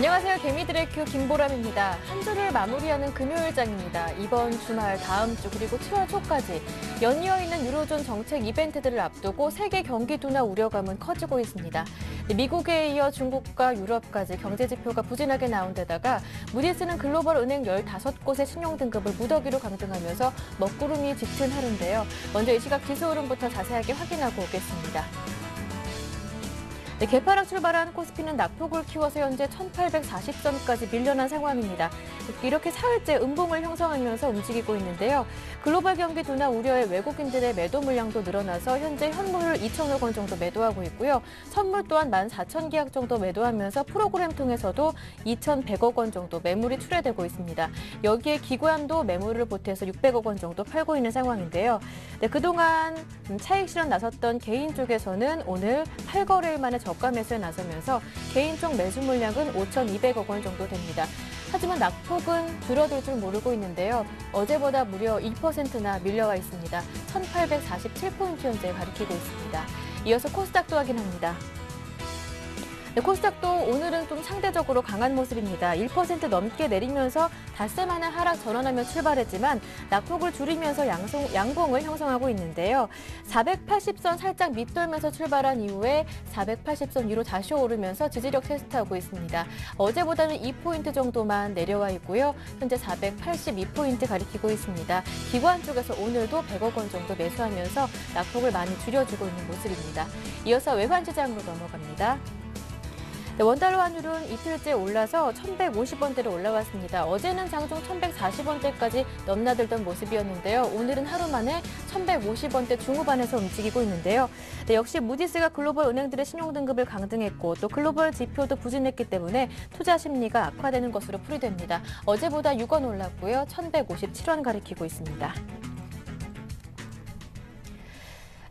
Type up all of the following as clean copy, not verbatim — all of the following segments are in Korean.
안녕하세요. 개미들의 큐 김보람입니다. 한 주를 마무리하는 금요일장입니다. 이번 주말, 다음 주 그리고 7월 초까지 연이어 있는 유로존 정책 이벤트들을 앞두고 세계 경기 둔화 우려감은 커지고 있습니다. 미국에 이어 중국과 유럽까지 경제 지표가 부진하게 나온 데다가 무디스는 글로벌 은행 15곳의 신용 등급을 무더기로 강등하면서 먹구름이 짙은 하루인데요. 먼저 이 시각 지수 흐름부터 자세하게 확인하고 오겠습니다. 개파락 출발한 코스피는 낙폭을 키워서 현재 1840선까지 밀려난 상황입니다. 이렇게 사흘째 음봉을 형성하면서 움직이고 있는데요. 글로벌 경기 둔화 우려에 외국인들의 매도 물량도 늘어나서 현재 현물을 2천억 원 정도 매도하고 있고요. 선물 또한 14,000계약 정도 매도하면서 프로그램 통해서도 2,100억 원 정도 매물이 출회되고 있습니다. 여기에 기관도 매물을 보태서 600억 원 정도 팔고 있는 상황인데요. 그동안 차익 실현 나섰던 개인 쪽에서는 오늘 8거래일 만에 저가 매수에 나서면서 개인 쪽 매수 물량은 5,200억 원 정도 됩니다. 하지만 낙폭은 줄어들 줄 모르고 있는데요. 어제보다 무려 2%나 밀려와 있습니다. 1,847포인트 현재 가리키고 있습니다. 이어서 코스닥도 확인합니다. 코스닥도 오늘은 좀 상대적으로 강한 모습입니다. 1% 넘게 내리면서 닷새만의 하락 전환하며 출발했지만 낙폭을 줄이면서 양봉을 형성하고 있는데요. 480선 살짝 밑돌면서 출발한 이후에 480선 위로 다시 오르면서 지지력 테스트하고 있습니다. 어제보다는 2포인트 정도만 내려와 있고요. 현재 482포인트 가리키고 있습니다. 기관 쪽에서 오늘도 100억 원 정도 매수하면서 낙폭을 많이 줄여주고 있는 모습입니다. 이어서 외환시장으로 넘어갑니다. 원달러 환율은 이틀째 올라서 1,150원대로 올라왔습니다. 어제는 장중 1,140원대까지 넘나들던 모습이었는데요. 오늘은 하루 만에 1,150원대 중후반에서 움직이고 있는데요. 역시 무디스가 글로벌 은행들의 신용등급을 강등했고 또 글로벌 지표도 부진했기 때문에 투자 심리가 악화되는 것으로 풀이됩니다. 어제보다 6원 올랐고요. 1,157원 가리키고 있습니다.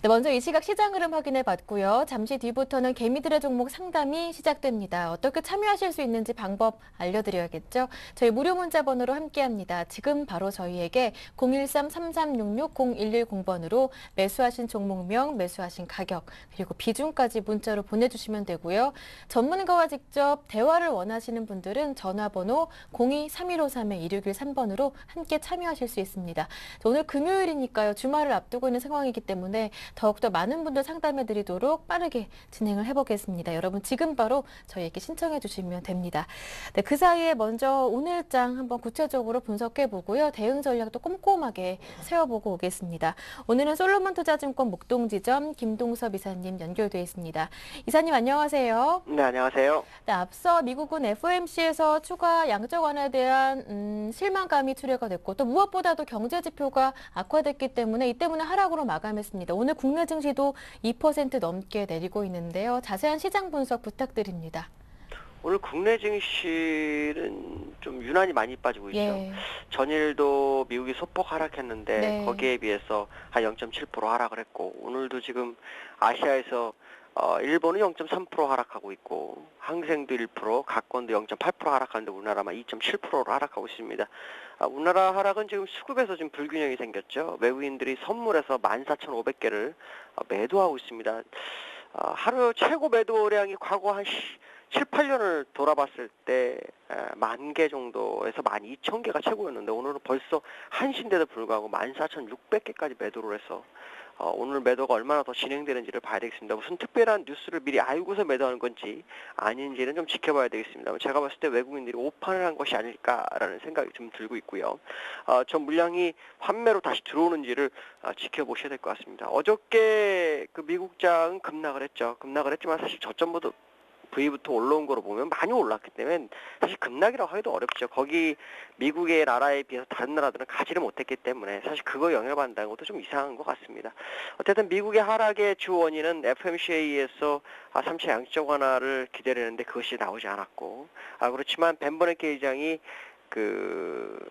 먼저 이 시각 시장 흐름 확인해 봤고요. 잠시 뒤부터는 개미들의 종목 상담이 시작됩니다. 어떻게 참여하실 수 있는지 방법 알려드려야겠죠. 저희 무료 문자 번호로 함께합니다. 지금 바로 저희에게 013-3366-0110번으로 매수하신 종목명, 매수하신 가격, 그리고 비중까지 문자로 보내주시면 되고요. 전문가와 직접 대화를 원하시는 분들은 전화번호 02-3153-2613번으로 함께 참여하실 수 있습니다. 오늘 금요일이니까요. 주말을 앞두고 있는 상황이기 때문에 더욱더 많은 분들 상담해드리도록 빠르게 진행을 해보겠습니다. 여러분 지금 바로 저희에게 신청해 주시면 됩니다. 네, 그 사이에 먼저 오늘장 한번 구체적으로 분석해보고요. 대응 전략도 꼼꼼하게 세워보고 오겠습니다. 오늘은 솔로몬 투자증권 목동지점 김동섭 이사님 연결돼 있습니다. 이사님 안녕하세요. 네, 안녕하세요. 네, 앞서 미국은 FOMC에서 추가 양적 완화에 대한 실망감이 출회가 됐고 또 무엇보다도 경제 지표가 악화됐기 때문에 이 때문에 하락으로 마감했습니다. 오늘 국내 증시도 2% 넘게 내리고 있는데요. 자세한 시장 분석 부탁드립니다. 오늘 국내 증시는 좀 유난히 많이 빠지고 있죠. 예. 전일도 미국이 소폭 하락했는데 네. 거기에 비해서 한 0.7% 하락을 했고 오늘도 지금 아시아에서 일본은 0.3% 하락하고 있고 항생도 1%, 가권도 0.8% 하락하는데 우리나라만 2.7%로 하락하고 있습니다. 우리나라 하락은 지금 수급에서 좀 불균형이 생겼죠. 외국인들이 선물에서 14,500개를 매도하고 있습니다. 하루 최고 매도량이 과거 한 7, 8년을 돌아봤을 때 10,000개 정도에서 12,000개가 최고였는데 오늘은 벌써 한신데도 불구하고 14,600개까지 매도를 해서 오늘 매도가 얼마나 더 진행되는지를 봐야 되겠습니다. 무슨 특별한 뉴스를 미리 알고서 매도하는 건지 아닌지는 좀 지켜봐야 되겠습니다. 제가 봤을 때 외국인들이 오판을 한 것이 아닐까라는 생각이 좀 들고 있고요. 저 물량이 환매로 다시 들어오는지를 지켜보셔야 될 것 같습니다. 어저께 그 미국장은 급락을 했죠. 급락을 했지만 사실 저점부터 V부터 올라온 거로 보면 많이 올랐기 때문에 사실 급락이라고 하기도 어렵죠. 거기 미국의 나라에 비해서 다른 나라들은 가지를 못했기 때문에 사실 그거 영향을 받는다는 것도 좀 이상한 것 같습니다. 어쨌든 미국의 하락의 주 원인은 FOMC에서 3차 양적 완화를 기다리는데 그것이 나오지 않았고 그렇지만 벤 버냉키 의장이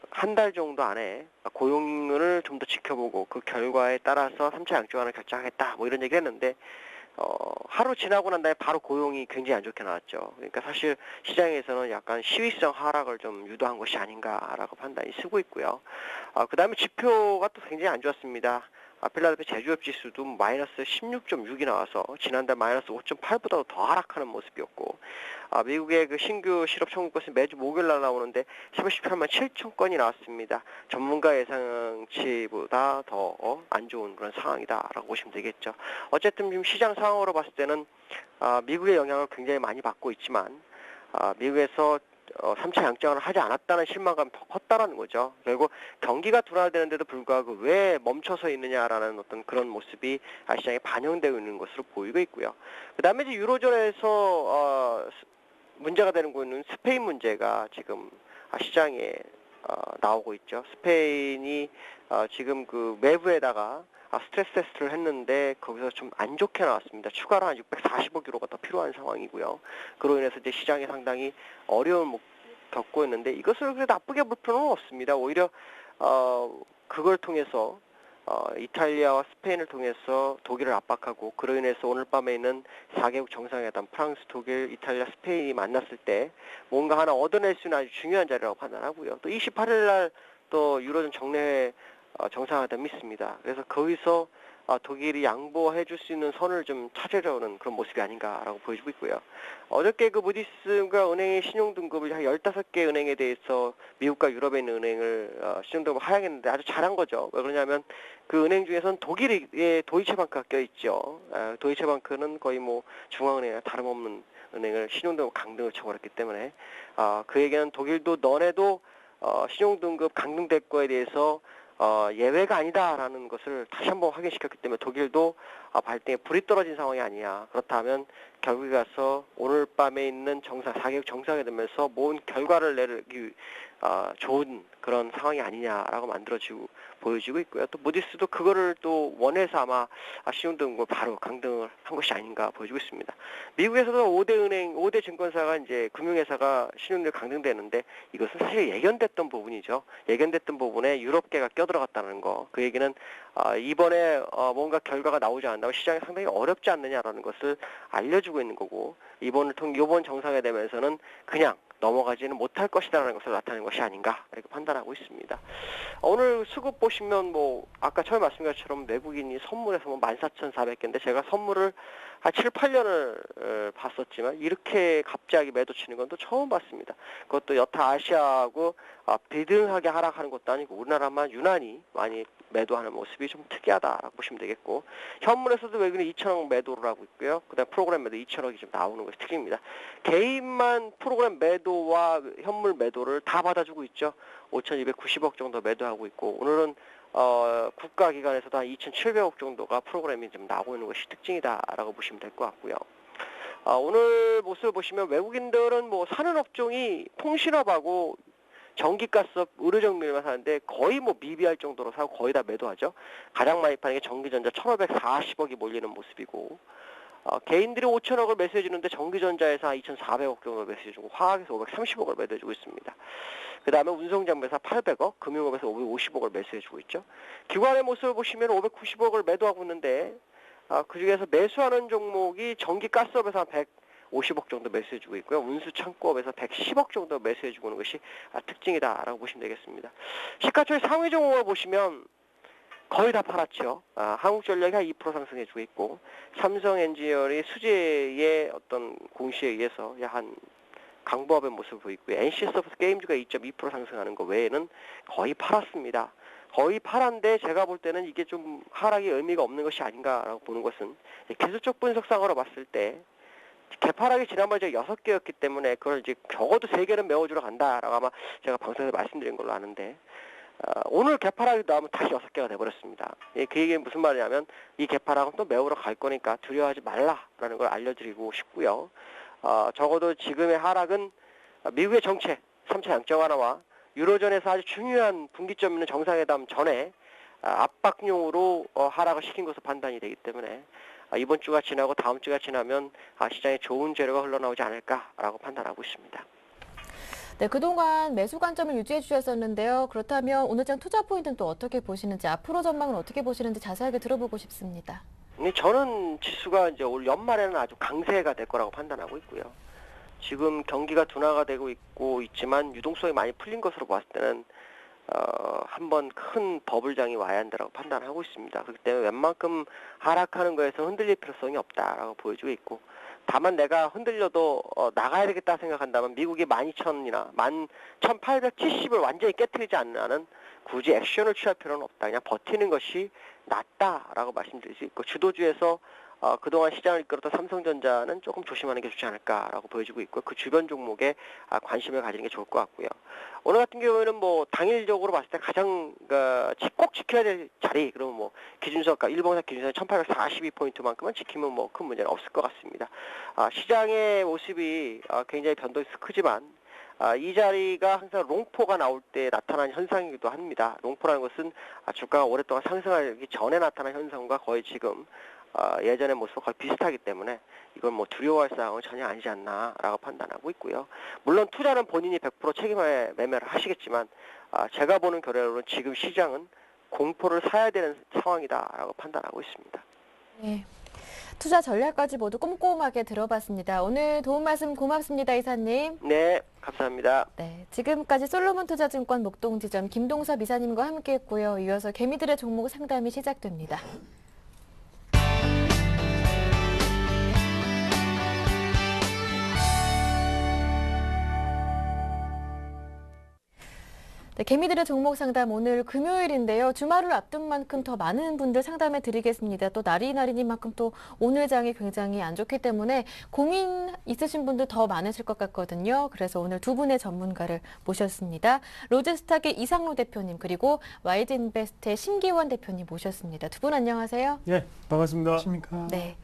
한 달 정도 안에 고용을 좀 더 지켜보고 그 결과에 따라서 3차 양적 완화를 결정하겠다 뭐 이런 얘기 했는데 하루 지나고 난 다음에 바로 고용이 굉장히 안 좋게 나왔죠. 그러니까 사실 시장에서는 약간 시위성 하락을 좀 유도한 것이 아닌가라고 판단이 쓰고 있고요. 그 다음에 지표가 또 굉장히 안 좋았습니다. 필라델피아 제조업 지수도 마이너스 16.6이 나와서 지난달 마이너스 5.8보다도 더 하락하는 모습이었고, 미국의 그 신규 실업 청구 건수 매주 목요일 날 나오는데 18만 7천 건이 나왔습니다. 전문가 예상치보다 더 안 좋은 그런 상황이다라고 보시면 되겠죠. 어쨌든 지금 시장 상황으로 봤을 때는 미국의 영향을 굉장히 많이 받고 있지만, 미국에서 3차 양장을 하지 않았다는 실망감이 더 컸다라는 거죠. 결국 경기가 둔화되는데도 불구하고 왜 멈춰서 있느냐라는 어떤 그런 모습이 시장에 반영되고 있는 것으로 보이고 있고요. 그 다음에 이제 유로존에서 문제가 되는 거는 스페인 문제가 지금 시장에 나오고 있죠. 스페인이 지금 그 외부에다가 스트레스 테스트를 했는데 거기서 좀 안 좋게 나왔습니다. 추가로 한 640억 유로가 더 필요한 상황이고요. 그로 인해서 이제 시장이 상당히 어려움을 겪고 있는데 이것을 그렇게 나쁘게 볼 필요는 없습니다. 오히려 그걸 통해서 이탈리아와 스페인을 통해서 독일을 압박하고, 그로 인해서 오늘 밤에 있는 4개국 정상회담 프랑스, 독일, 이탈리아, 스페인이 만났을 때 뭔가 하나 얻어낼 수 있는 아주 중요한 자리라고 판단하고요. 또 28일 날 또 유로존 정례회 정상회담이 있습니다. 그래서 거기서 독일이 양보해 줄 수 있는 선을 좀 찾으려는 그런 모습이 아닌가라고 보여지고 있고요. 어저께 그 무디스가 은행의 신용등급을 한 15개 은행에 대해서 미국과 유럽에 있는 은행을 신용등급을 하향했는데 아주 잘한 거죠. 왜 그러냐면 그 은행 중에서는 독일의 도이체방크가 껴있죠. 도이체방크는 거의 뭐 중앙은행이나 다름없는 은행을 신용등급 강등을 쳐버렸기 때문에 그 얘기는 독일도 너네도 신용등급 강등될 거에 대해서 예외가 아니다라는 것을 다시 한번 확인시켰기 때문에 독일도 발등에 불이 떨어진 상황이 아니야. 그렇다면 결국에 가서 오늘 밤에 있는 4개국 정상회담에서 뭔 결과를 내기 좋은 그런 상황이 아니냐라고 보여지고 있고요. 또 무디스도 그거를 또 원해서 아마 신용등급을 바로 강등을 한 것이 아닌가 보여지고 있습니다. 미국에서도 5대 증권사가 이제 금융회사가 신용등급 강등되는데 이것은 사실 예견됐던 부분이죠. 예견됐던 부분에 유럽계가 껴들어갔다는 거. 그 얘기는 이번에 뭔가 결과가 나오지 않는다면 시장이 상당히 어렵지 않느냐라는 것을 알려주고 있는 거고, 이번 정상회담에서는 그냥 넘어가지는 못할 것이다라는 것을 나타내는 것이 아닌가 이렇게 판단하고 있습니다. 오늘 수급 보시면 뭐 아까 처음에 말씀드린 것처럼 외국인이 선물에서 14,400개인데 제가 선물을 한 7, 8년을 봤었지만 이렇게 갑자기 매도 치는 건 또 처음 봤습니다. 그것도 여타 아시아하고 비등하게 하락하는 것도 아니고 우리나라만 유난히 많이 매도하는 모습이 좀 특이하다라고 보시면 되겠고, 현물에서도 외국인이 2천억 매도를 하고 있고요. 그다음 프로그램 매도 2천억이 좀 나오는 것이 특징입니다. 개인만 프로그램 매도와 현물 매도를 다 받아주고 있죠. 5,290억 정도 매도하고 있고, 오늘은 국가기관에서도 한 2,700억 정도가 프로그램이 좀 나오고 있는 것이 특징이다라고 보시면 될 것 같고요. 오늘 모습을 보시면 외국인들은 뭐 사는 업종이 통신업하고 전기가스업, 의료정밀만 사는데 거의 뭐 미비할 정도로 사고 거의 다 매도하죠. 가장 많이 파는 게 전기전자 1,540억이 몰리는 모습이고, 개인들이 5천억을 매수해주는데 전기전자에서 한 2,400억 정도 매수해주고, 화학에서 530억을 매도해주고 있습니다. 그 다음에 운송장부에서 800억, 금융업에서 550억을 매수해주고 있죠. 기관의 모습을 보시면 590억을 매도하고 있는데, 그 중에서 매수하는 종목이 전기가스업에서 한 150억 정도 매수해주고 있고요. 운수창고업에서 110억 정도 매수해주고 있는 것이 특징이다라고 보시면 되겠습니다. 시가총액 상위 종목을 보시면 거의 다 팔았죠. 한국전력이 한 2% 상승해주고 있고, 삼성엔지니어링이 수제의 어떤 공시에 의해서 한 강보합의 모습을 보이고요. NC소프트 게임즈가 2.2% 상승하는 것 외에는 거의 팔았습니다. 거의 팔았는데 제가 볼 때는 이게 좀 하락이 의미가 없는 것이 아닌가라고 보는 것은, 기술적 분석상으로 봤을 때 개파락이 지난번에 제가 6개였기 때문에 그걸 이제 적어도 3개는 메워주러 간다라고 아마 제가 방송에서 말씀드린 걸로 아는데, 오늘 개파락이 나오면 다시 6개가 돼버렸습니다. 그 얘기는 무슨 말이냐면 이 개파락은 또 메우러 갈 거니까 두려워하지 말라라는 걸 알려드리고 싶고요. 적어도 지금의 하락은 미국의 정책 3차 양적 완화와 유로존에서 아주 중요한 분기점 있는 정상회담 전에 압박용으로 하락을 시킨 것으로 판단이 되기 때문에 이번 주가 지나고 다음 주가 지나면 시장에 좋은 재료가 흘러나오지 않을까라고 판단하고 있습니다. 네, 그동안 매수 관점을 유지해 주셨었는데요. 그렇다면 오늘장 투자 포인트는 또 어떻게 보시는지, 앞으로 전망은 어떻게 보시는지 자세하게 들어보고 싶습니다. 저는 지수가 이제 올 연말에는 아주 강세가 될 거라고 판단하고 있고요. 지금 경기가 둔화가 되고 있지만 유동성이 많이 풀린 것으로 봤을 때는 한번 큰 버블장이 와야 한다라고 판단하고 있습니다. 그렇기 때문에 웬만큼 하락하는 거에서 흔들릴 필요성이 없다라고 보여지고 있고, 다만 내가 흔들려도 나가야 되겠다 생각한다면 미국이 12,000이나 11,870을 완전히 깨트리지 않는 한은 굳이 액션을 취할 필요는 없다. 그냥 버티는 것이 낫다라고 말씀드릴 수 있고, 주도주에서 그동안 시장을 이끌었던 삼성전자는 조금 조심하는 게 좋지 않을까라고 보여지고 있고, 그 주변 종목에 관심을 가지는 게 좋을 것 같고요. 오늘 같은 경우에는 뭐 당일적으로 봤을 때 가장 꼭 지켜야 될 자리, 그러면 뭐 기준선가 일봉사 기준선 1842포인트만큼은 지키면 뭐 큰 문제는 없을 것 같습니다. 시장의 모습이 굉장히 변동이 크지만 이 자리가 항상 롱포가 나올 때 나타나는 현상이기도 합니다. 롱포라는 것은 주가가 오랫동안 상승하기 전에 나타난 현상과 거의 지금 예전의 모습과 거의 비슷하기 때문에 이건 뭐 두려워할 사항은 전혀 아니지 않나라고 판단하고 있고요. 물론 투자는 본인이 100% 책임의 매매를 하시겠지만 제가 보는 결과로는 지금 시장은 공포를 사야 되는 상황이다라고 판단하고 있습니다. 네. 투자 전략까지 모두 꼼꼼하게 들어봤습니다. 오늘 도움 말씀 고맙습니다, 이사님. 네, 감사합니다. 네, 지금까지 솔로몬 투자증권 목동지점 김동섭 이사님과 함께했고요. 이어서 개미들의 종목 상담이 시작됩니다. 네, 개미들의 종목 상담 오늘 금요일인데요. 주말을 앞둔 만큼 더 많은 분들 상담해 드리겠습니다. 또 날이 날이니만큼 또 오늘 장이 굉장히 안 좋기 때문에 고민 있으신 분들 더 많으실 것 같거든요. 그래서 오늘 두 분의 전문가를 모셨습니다. 로즈스탁의 이상로 대표님 그리고 YG인베스트의 심기원 대표님 모셨습니다. 두 분 안녕하세요. 예, 반갑습니다. 안녕하십니까. 네.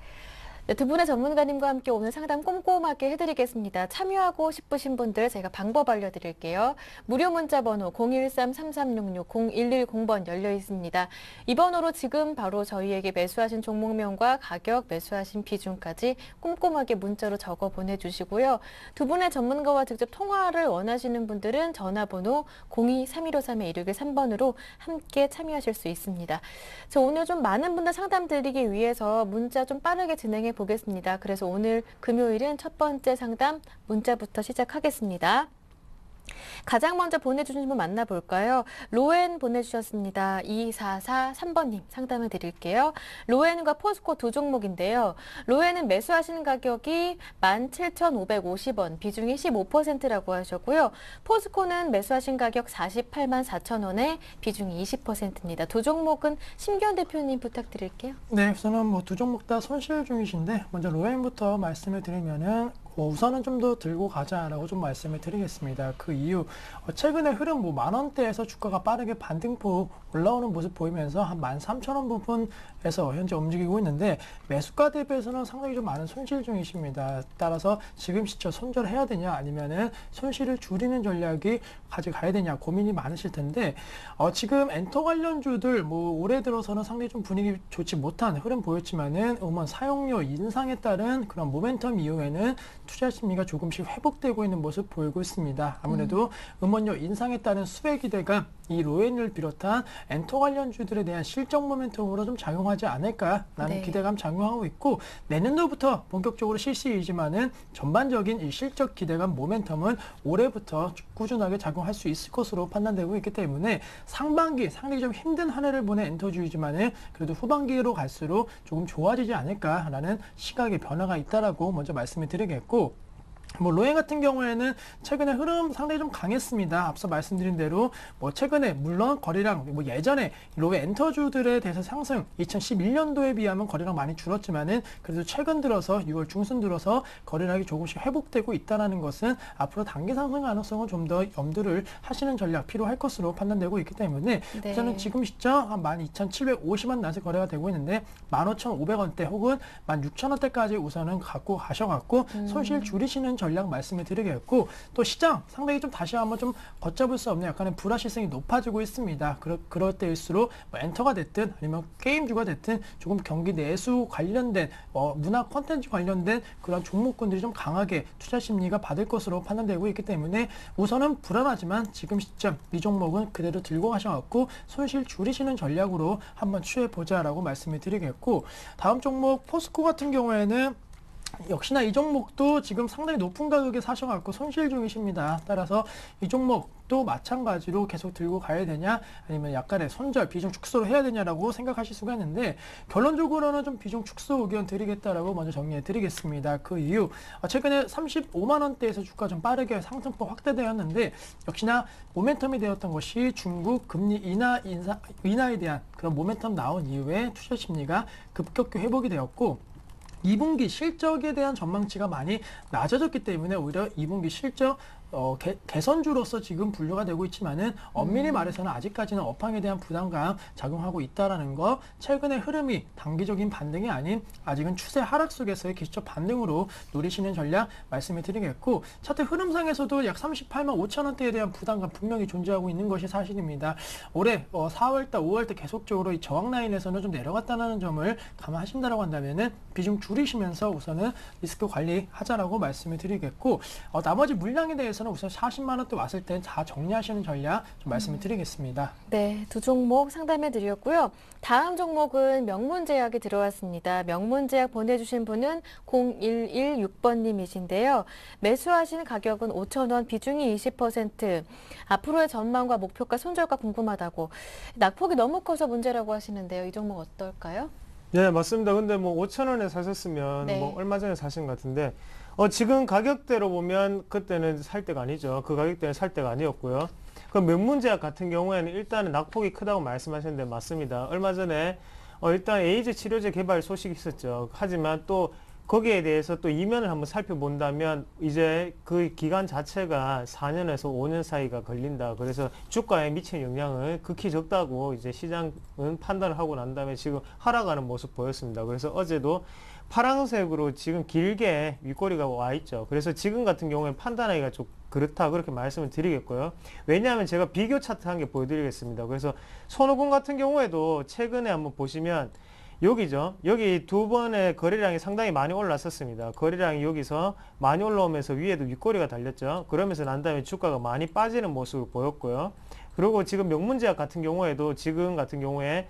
네, 두 분의 전문가님과 함께 오늘 상담 꼼꼼하게 해드리겠습니다. 참여하고 싶으신 분들 제가 방법 알려드릴게요. 무료 문자 번호 013-3366-0110번 열려 있습니다. 이 번호로 지금 바로 저희에게 매수하신 종목명과 가격, 매수하신 비중까지 꼼꼼하게 문자로 적어 보내주시고요. 두 분의 전문가와 직접 통화를 원하시는 분들은 전화번호 02-3153-1613번으로 함께 참여하실 수 있습니다. 저 오늘 좀 많은 분들 상담 드리기 위해서 문자 좀 빠르게 진행해 보겠습니다. 그래서 오늘 금요일은 첫 번째 상담 문자부터 시작하겠습니다. 가장 먼저 보내주신 분 만나볼까요? 로엔 보내주셨습니다. 2443번님 상담을 드릴게요. 로엔과 포스코 두 종목인데요. 로엔은 매수하시는 가격이 17,550원, 비중이 15%라고 하셨고요. 포스코는 매수하신 가격 48만 4천원에 비중이 20%입니다. 두 종목은 심기원 대표님 부탁드릴게요. 네, 우선은 뭐 두 종목 다 손실 중이신데 먼저 로엔부터 말씀을 드리면은 우선은 좀 더 들고 가자라고 좀 말씀을 드리겠습니다. 그 이유, 최근에 흐름 뭐 만원대에서 주가가 빠르게 반등폭 올라오는 모습 보이면서 한 13,000원 부분에서 현재 움직이고 있는데 매수가 대비해서는 상당히 좀 많은 손실 중이십니다. 따라서 지금 시점 손절해야 되냐 아니면은 손실을 줄이는 전략이 가져가야 되냐 고민이 많으실 텐데 지금 엔터 관련주들 뭐 올해 들어서는 상당히 좀 분위기 좋지 못한 흐름 보였지만은 음원 사용료 인상에 따른 그런 모멘텀 이후에는 투자 심리가 조금씩 회복되고 있는 모습 보이고 있습니다. 아무래도 음원료 인상에 따른 수혜 기대가 이 로엔을 비롯한 엔터 관련주들에 대한 실적 모멘텀으로 좀 작용하지 않을까라는 네. 기대감 작용하고 있고 내년도부터 본격적으로 실시이지만은 전반적인 이 실적 기대감 모멘텀은 올해부터 꾸준하게 작용할 수 있을 것으로 판단되고 있기 때문에 상반기 상당히 좀 힘든 한 해를 보낸 엔터주이지만은 그래도 후반기로 갈수록 조금 좋아지지 않을까라는 시각의 변화가 있다라고 먼저 말씀을 드리겠고 뭐 로엔 같은 경우에는 최근에 흐름 상당히 좀 강했습니다. 앞서 말씀드린 대로 뭐 최근에 물론 거래량 뭐 예전에 로엔 엔터주들에 대해서 상승 2011년도에 비하면 거래량 많이 줄었지만은 그래도 최근 들어서 6월 중순 들어서 거래량이 조금씩 회복되고 있다는 것은 앞으로 단기 상승 가능성은 좀 더 염두를 하시는 전략 필요할 것으로 판단되고 있기 때문에 네. 우선은 지금 시점 한 12,750원 난세 거래가 되고 있는데 15,500원대 혹은 16,000원대까지 우선은 갖고 가셔갖고 손실 줄이시는 전략 말씀을 드리겠고 또 시장 상당히 좀 다시 한번 좀 걷잡을 수 없는 약간의 불확실성이 높아지고 있습니다. 그럴 때일수록 뭐 엔터가 됐든 아니면 게임주가 됐든 조금 경기 내수 관련된 문화 콘텐츠 관련된 그런 종목군들이 좀 강하게 투자 심리가 받을 것으로 판단되고 있기 때문에 우선은 불안하지만 지금 시점 이 종목은 그대로 들고 가셔갖고 손실 줄이시는 전략으로 한번 취해보자라고 말씀을 드리겠고 다음 종목 포스코 같은 경우에는 역시나 이 종목도 지금 상당히 높은 가격에 사셔갖고 손실 중이십니다. 따라서 이 종목도 마찬가지로 계속 들고 가야 되냐 아니면 약간의 손절, 비중 축소를 해야 되냐라고 생각하실 수가 있는데 결론적으로는 좀 비중 축소 의견 드리겠다라고 먼저 정리해 드리겠습니다. 그 이유 최근에 35만 원대에서 주가 좀 빠르게 상승폭 확대되었는데 역시나 모멘텀이 되었던 것이 중국 금리 인하에 대한 그런 모멘텀 나온 이후에 투자 심리가 급격히 회복이 되었고 2분기 실적에 대한 전망치가 많이 낮아졌기 때문에 오히려 2분기 실적 개선주로서 지금 분류가 되고 있지만은 엄밀히 말해서는 아직까지는 업황에 대한 부담감 작용하고 있다라는 거, 최근의 흐름이 단기적인 반등이 아닌 아직은 추세 하락 속에서의 기술적 반등으로 노리시는 전략 말씀을 드리겠고, 차트 흐름상에서도 약 38만 5천 원대에 대한 부담감 분명히 존재하고 있는 것이 사실입니다. 올해 4월달, 5월달 계속적으로 이 저항 라인에서는 좀 내려갔다는 점을 감안하신다라고 한다면은 비중 줄이시면서 우선은 리스크 관리하자라고 말씀을 드리겠고, 나머지 물량에 대해서 우선 40만 원대 왔을 때 다 정리하시는 전략 좀 말씀을 드리겠습니다. 네, 두 종목 상담해 드렸고요. 다음 종목은 명문제약이 들어왔습니다. 명문제약 보내주신 분은 0116번님이신데요. 매수하신 가격은 5,000원, 비중이 20%. 앞으로의 전망과 목표가 손절가 궁금하다고. 낙폭이 너무 커서 문제라고 하시는데요. 이 종목 어떨까요? 네, 맞습니다. 근데 뭐 5,000원에 사셨으면 네. 뭐 얼마 전에 사신 것 같은데 지금 가격대로 보면 그때는 살 때가 아니죠. 그 가격대는 살 때가 아니었고요. 그 명문제약 같은 경우에는 일단은 낙폭이 크다고 말씀하셨는데 맞습니다. 얼마 전에 일단 에이즈 치료제 개발 소식이 있었죠. 하지만 또 거기에 대해서 또 이면을 한번 살펴본다면 이제 그 기간 자체가 4년에서 5년 사이가 걸린다. 그래서 주가에 미치는 영향은 극히 적다고 이제 시장은 판단을 하고 난 다음에 지금 하락하는 모습 보였습니다. 그래서 어제도 파란색으로 지금 길게 윗꼬리가 와 있죠. 그래서 지금 같은 경우에 판단하기가 좀 그렇다 그렇게 말씀을 드리겠고요. 왜냐하면 제가 비교 차트 한 개 보여드리겠습니다. 그래서 손오공 같은 경우에도 최근에 한번 보시면 여기죠. 여기 두 번의 거래량이 상당히 많이 올랐었습니다. 거래량이 여기서 많이 올라오면서 위에도 윗꼬리가 달렸죠. 그러면서 난 다음에 주가가 많이 빠지는 모습을 보였고요. 그리고 지금 명문제약 같은 경우에도 지금 같은 경우에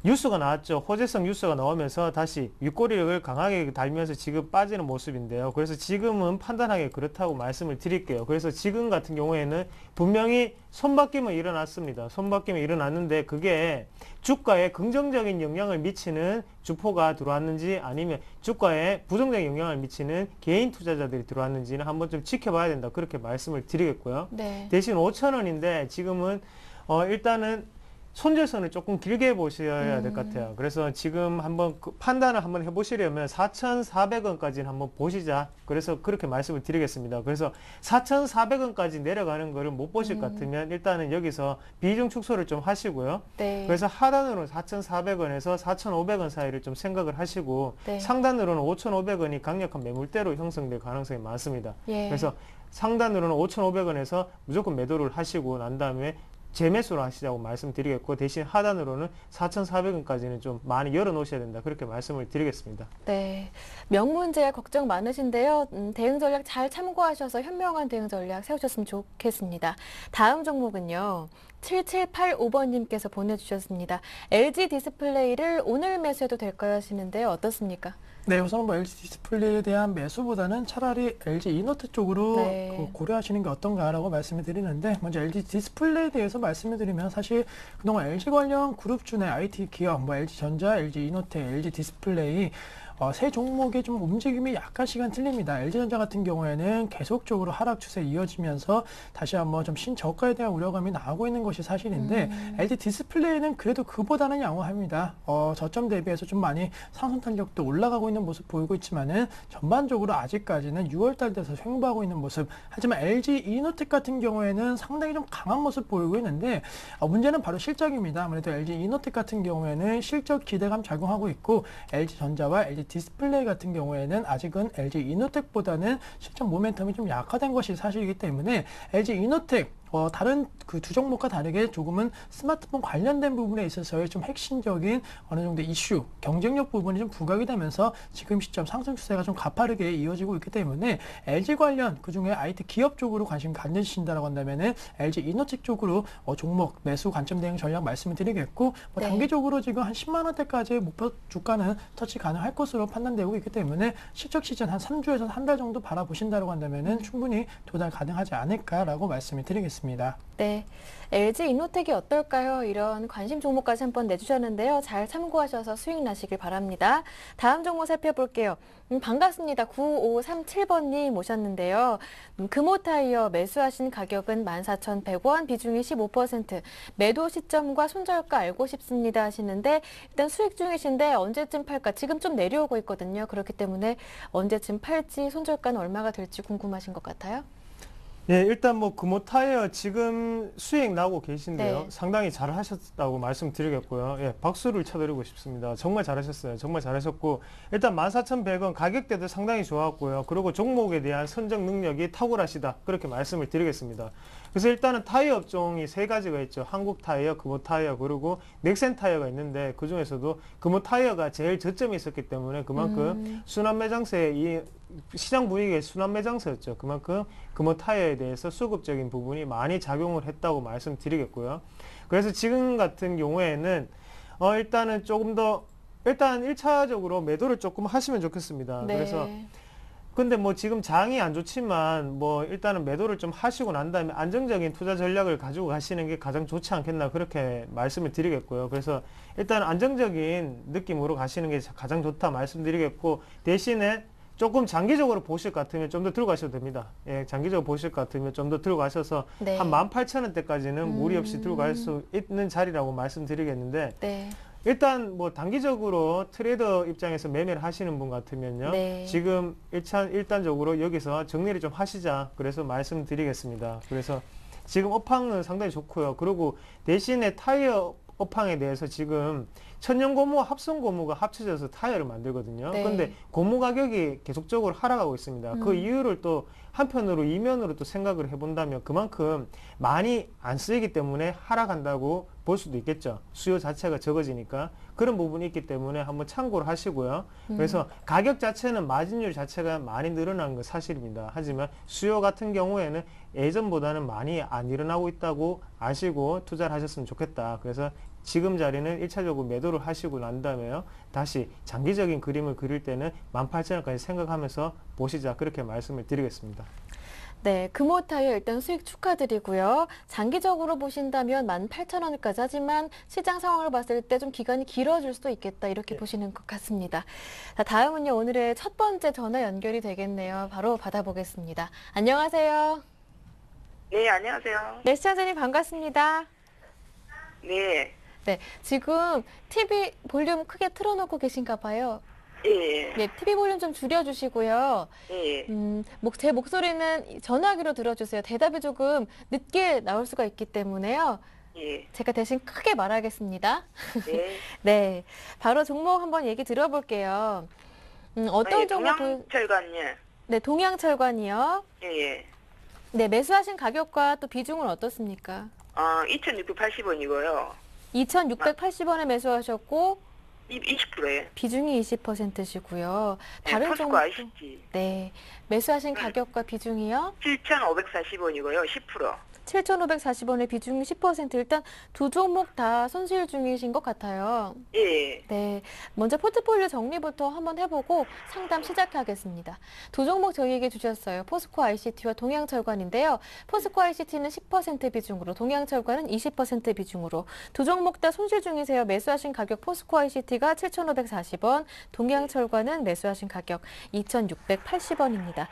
뉴스가 나왔죠. 호재성 뉴스가 나오면서 다시 윗꼬리를 강하게 달면서 지금 빠지는 모습인데요. 그래서 지금은 판단하기 그렇다고 말씀을 드릴게요. 그래서 지금 같은 경우에는 분명히 손바뀜은 일어났습니다. 손바뀜이 일어났는데 그게 주가에 긍정적인 영향을 미치는 주포가 들어왔는지 아니면 주가에 부정적인 영향을 미치는 개인 투자자들이 들어왔는지는 한번 좀 지켜봐야 된다. 그렇게 말씀을 드리겠고요. 네. 대신 5,000원인데 지금은 일단은 손절선을 조금 길게 보셔야 될 것 같아요. 그래서 지금 한번 판단을 한번 해보시려면 4,400원까지는 한번 보시자. 그래서 그렇게 말씀을 드리겠습니다. 그래서 4,400원까지 내려가는 거를 못 보실 것 같으면 일단은 여기서 비중 축소를 좀 하시고요. 네. 그래서 하단으로는 4,400원에서 4,500원 사이를 좀 생각을 하시고 네. 상단으로는 5,500원이 강력한 매물대로 형성될 가능성이 많습니다. 예. 그래서 상단으로는 5,500원에서 무조건 매도를 하시고 난 다음에 재매수를 하시자고 말씀드리겠고, 대신 하단으로는 4,400원까지는 좀 많이 열어놓으셔야 된다. 그렇게 말씀을 드리겠습니다. 네, 명문제약 걱정 많으신데요. 대응 전략 잘 참고하셔서 현명한 대응 전략 세우셨으면 좋겠습니다. 다음 종목은요. 7785번님께서 보내주셨습니다. LG 디스플레이를 오늘 매수해도 될까요 하시는데요. 어떻습니까? 네, 우선 LG 디스플레이에 대한 매수보다는 차라리 LG 이노트 쪽으로 네. 고려하시는 게 어떤가라고 말씀을 드리는데, 먼저 LG 디스플레이에 대해서 말씀을 드리면 사실 그동안 LG 관련 그룹주 내 IT 기업, LG전자, LG 이노텍, LG 디스플레이 세 종목의 좀 움직임이 약간씩은 틀립니다. LG전자 같은 경우에는 계속적으로 하락 추세 이어지면서 다시 한번 좀 신저가에 대한 우려감이 나오고 있는 것이 사실인데, LG 디스플레이는 그래도 그보다는 양호합니다. 저점 대비해서 좀 많이 상승 탄력도 올라가고 있는 모습 보이고 있지만은 전반적으로 아직까지는 6월달 돼서 횡보하고 있는 모습. 하지만 LG 이노텍 같은 경우에는 상당히 좀 강한 모습 보이고 있는데, 문제는 바로 실적입니다. 아무래도 LG 이노텍 같은 경우에는 실적 기대감 작용하고 있고, LG전자와 LG 디스플레이 같은 경우에는 아직은 LG 이노텍보다는 실적 모멘텀이 좀 약화된 것이 사실이기 때문에 LG 이노텍 다른 그 두 종목과 다르게 조금은 스마트폰 관련된 부분에 있어서의 좀 핵심적인 어느 정도 이슈, 경쟁력 부분이 좀 부각이 되면서 지금 시점 상승 추세가 좀 가파르게 이어지고 있기 때문에 LG 관련 그중에 IT 기업 쪽으로 관심 가지신다라고 한다면은 LG 이노텍 쪽으로 종목 매수 관점 대응 전략 말씀을 드리겠고 네. 단기적으로 지금 한 10만 원대까지의 목표 주가는 터치 가능할 것으로 판단되고 있기 때문에 실적 시즌 한 3주에서 한 달 정도 바라보신다고 한다면은 충분히 도달 가능하지 않을까라고 말씀을 드리겠습니다. 네, LG 이노텍이 어떨까요? 이런 관심 종목까지 한번 내주셨는데요. 잘 참고하셔서 수익 나시길 바랍니다. 다음 종목 살펴볼게요. 반갑습니다. 9537번님 모셨는데요. 금호타이어 매수하신 가격은 14,100원, 비중이 15%, 매도 시점과 손절가 알고 싶습니다 하시는데 일단 수익 중이신데 언제쯤 팔까? 지금 좀 내려오고 있거든요. 그렇기 때문에 언제쯤 팔지 손절가는 얼마가 될지 궁금하신 것 같아요. 예, 일단 뭐 금호타이어 지금 수익 나고 계신데요. 네. 상당히 잘 하셨다고 말씀드리겠고요. 예, 박수를 쳐드리고 싶습니다. 정말 잘하셨어요. 정말 잘하셨고 일단 14,100원 가격대도 상당히 좋았고요. 그리고 종목에 대한 선정 능력이 탁월하시다. 그렇게 말씀을 드리겠습니다. 그래서 일단은 타이어 업종이 세 가지가 있죠. 한국타이어, 금호타이어, 그리고 넥센타이어가 있는데 그중에서도 금호타이어가 제일 저점이 있었기 때문에 그만큼 순환매장세 이 시장 분위기의 순환매장세였죠. 그만큼 금호타이어에 대해서 수급적인 부분이 많이 작용을 했다고 말씀드리겠고요. 그래서 지금 같은 경우에는 일단은 조금 더 일단 1차적으로 매도를 조금 하시면 좋겠습니다. 네. 그래서 근데 뭐 지금 장이 안 좋지만 뭐 일단은 매도를 좀 하시고 난 다음에 안정적인 투자 전략을 가지고 가시는 게 가장 좋지 않겠나 그렇게 말씀을 드리겠고요. 그래서 일단 안정적인 느낌으로 가시는 게 가장 좋다 말씀드리겠고 대신에 조금 장기적으로 보실 것 같으면 좀 더 들고 가셔도 됩니다. 예, 장기적으로 보실 것 같으면 좀 더 들고 가셔서 네. 한 18,000원대까지는 무리 없이 들고 갈 수 있는 자리라고 말씀드리겠는데 네. 일단 뭐 단기적으로 트레이더 입장에서 매매를 하시는 분 같으면요. 네. 지금 일단적으로 여기서 정리를 좀 하시자. 그래서 말씀드리겠습니다. 그래서 지금 업황은 상당히 좋고요. 그리고 대신에 타이어 업황에 대해서 지금 천연고무와 합성고무가 합쳐져서 타이어를 만들거든요. 네. 근데 고무 가격이 계속적으로 하락하고 있습니다. 그 이유를 또 한편으로 이면으로 또 생각을 해본다면 그만큼 많이 안 쓰이기 때문에 하락한다고 볼 수도 있겠죠. 수요 자체가 적어지니까 그런 부분이 있기 때문에 한번 참고를 하시고요. 그래서 가격 자체는 마진율 자체가 많이 늘어난 건 사실입니다. 하지만 수요 같은 경우에는 예전보다는 많이 안 일어나고 있다고 아시고 투자를 하셨으면 좋겠다. 그래서 지금 자리는 1차적으로 매도를 하시고 난 다음에요. 다시 장기적인 그림을 그릴 때는 18,000원까지 생각하면서 보시자. 그렇게 말씀을 드리겠습니다. 네, 금호타이어 일단 수익 축하드리고요. 장기적으로 보신다면 18,000원까지 하지만 시장 상황을 봤을 때 좀 기간이 길어질 수도 있겠다 이렇게 보시는 것 같습니다. 자, 다음은요 오늘의 첫 번째 전화 연결이 되겠네요. 바로 받아보겠습니다. 안녕하세요. 네, 안녕하세요. 네, 시청자님 반갑습니다. 네, 네, 지금 TV 볼륨 크게 틀어놓고 계신가 봐요. 예, 네, TV 볼륨 좀 줄여주시고요. 예, 제 목소리는 전화기로 들어주세요. 대답이 조금 늦게 나올 수가 있기 때문에요. 예, 제가 대신 크게 말하겠습니다. 네. 네, 바로 종목 한번 얘기 들어볼게요. 어떤 네, 종목 동양철관요. 네, 동양철관이요. 예, 예. 네, 매수하신 가격과 또 비중은 어떻습니까? 2,680원이고요. 2,680원에 매수하셨고 20%예요. 비중이 20%시고요. 다른 포스코 종목도 ICT. 네, 매수하신 가격과 비중이요. 7,540원이고요. 10%. 7,540원의 비중 10%. 일단 두 종목 다 손실 중이신 것 같아요. 예, 네, 먼저 포트폴리오 정리부터 한번 해보고 상담 시작하겠습니다. 두 종목 저희에게 주셨어요. 포스코 ICT와 동양철관인데요. 포스코 ICT는 10% 비중으로, 동양철관은 20% 비중으로 두 종목 다 손실 중이세요. 매수하신 가격 포스코 ICT가 7,540원, 동양철관은 매수하신 가격 2,680원입니다.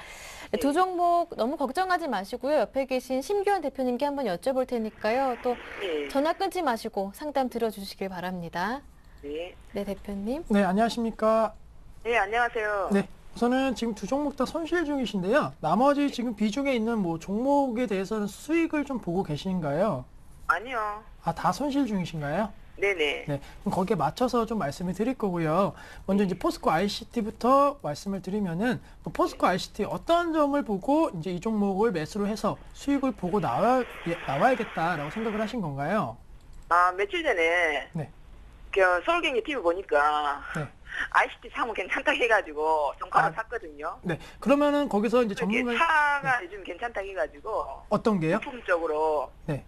두 종목 너무 걱정하지 마시고요. 옆에 계신 심규환 대표님께 한번 여쭤볼 테니까요. 또 예. 전화 끊지 마시고 상담 들어주시길 바랍니다. 네. 네, 대표님. 네, 안녕하십니까? 네, 안녕하세요. 네. 우선은 지금 두 종목 다 손실 중이신데요. 나머지 지금 비중에 있는 뭐 종목에 대해서는 수익을 좀 보고 계신가요? 아니요. 다 손실 중이신가요? 네네. 네, 그럼 거기에 맞춰서 좀 말씀을 드릴 거고요. 먼저 이제 포스코 ICT부터 말씀을 드리면은 뭐 포스코 ICT 어떤 점을 보고 이제 이 종목을 매수를 해서 수익을 보고 나와야겠다라고 생각을 하신 건가요? 아, 며칠 전에 네. 그 서울경제 TV 보니까 네. ICT 사면 괜찮다 해가지고 종가로 아. 샀거든요. 네. 그러면은 거기서 이제 그게 전문가 차가 요즘 괜찮다 해가지고 어떤 게요? 부품적으로 네.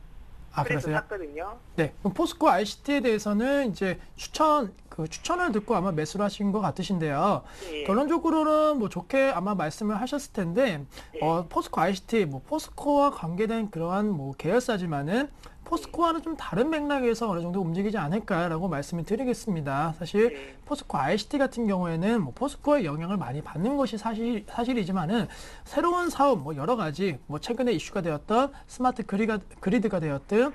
아, 그래서 그러세요? 샀거든요. 네. 그럼 포스코 ICT에 대해서는 이제 추천을 듣고 아마 매수를 하신 것 같으신데요. 예. 결론적으로는 뭐 좋게 아마 말씀을 하셨을 텐데, 예. 포스코 ICT, 뭐 포스코와 관계된 그러한 뭐 계열사지만은 포스코와는 좀 다른 맥락에서 어느 정도 움직이지 않을까라고 말씀을 드리겠습니다. 사실 예. 포스코 ICT 같은 경우에는 뭐 포스코의 영향을 많이 받는 것이 사실이지만은 새로운 사업 뭐 여러 가지 뭐 최근에 이슈가 되었던 스마트 그리드가 되었든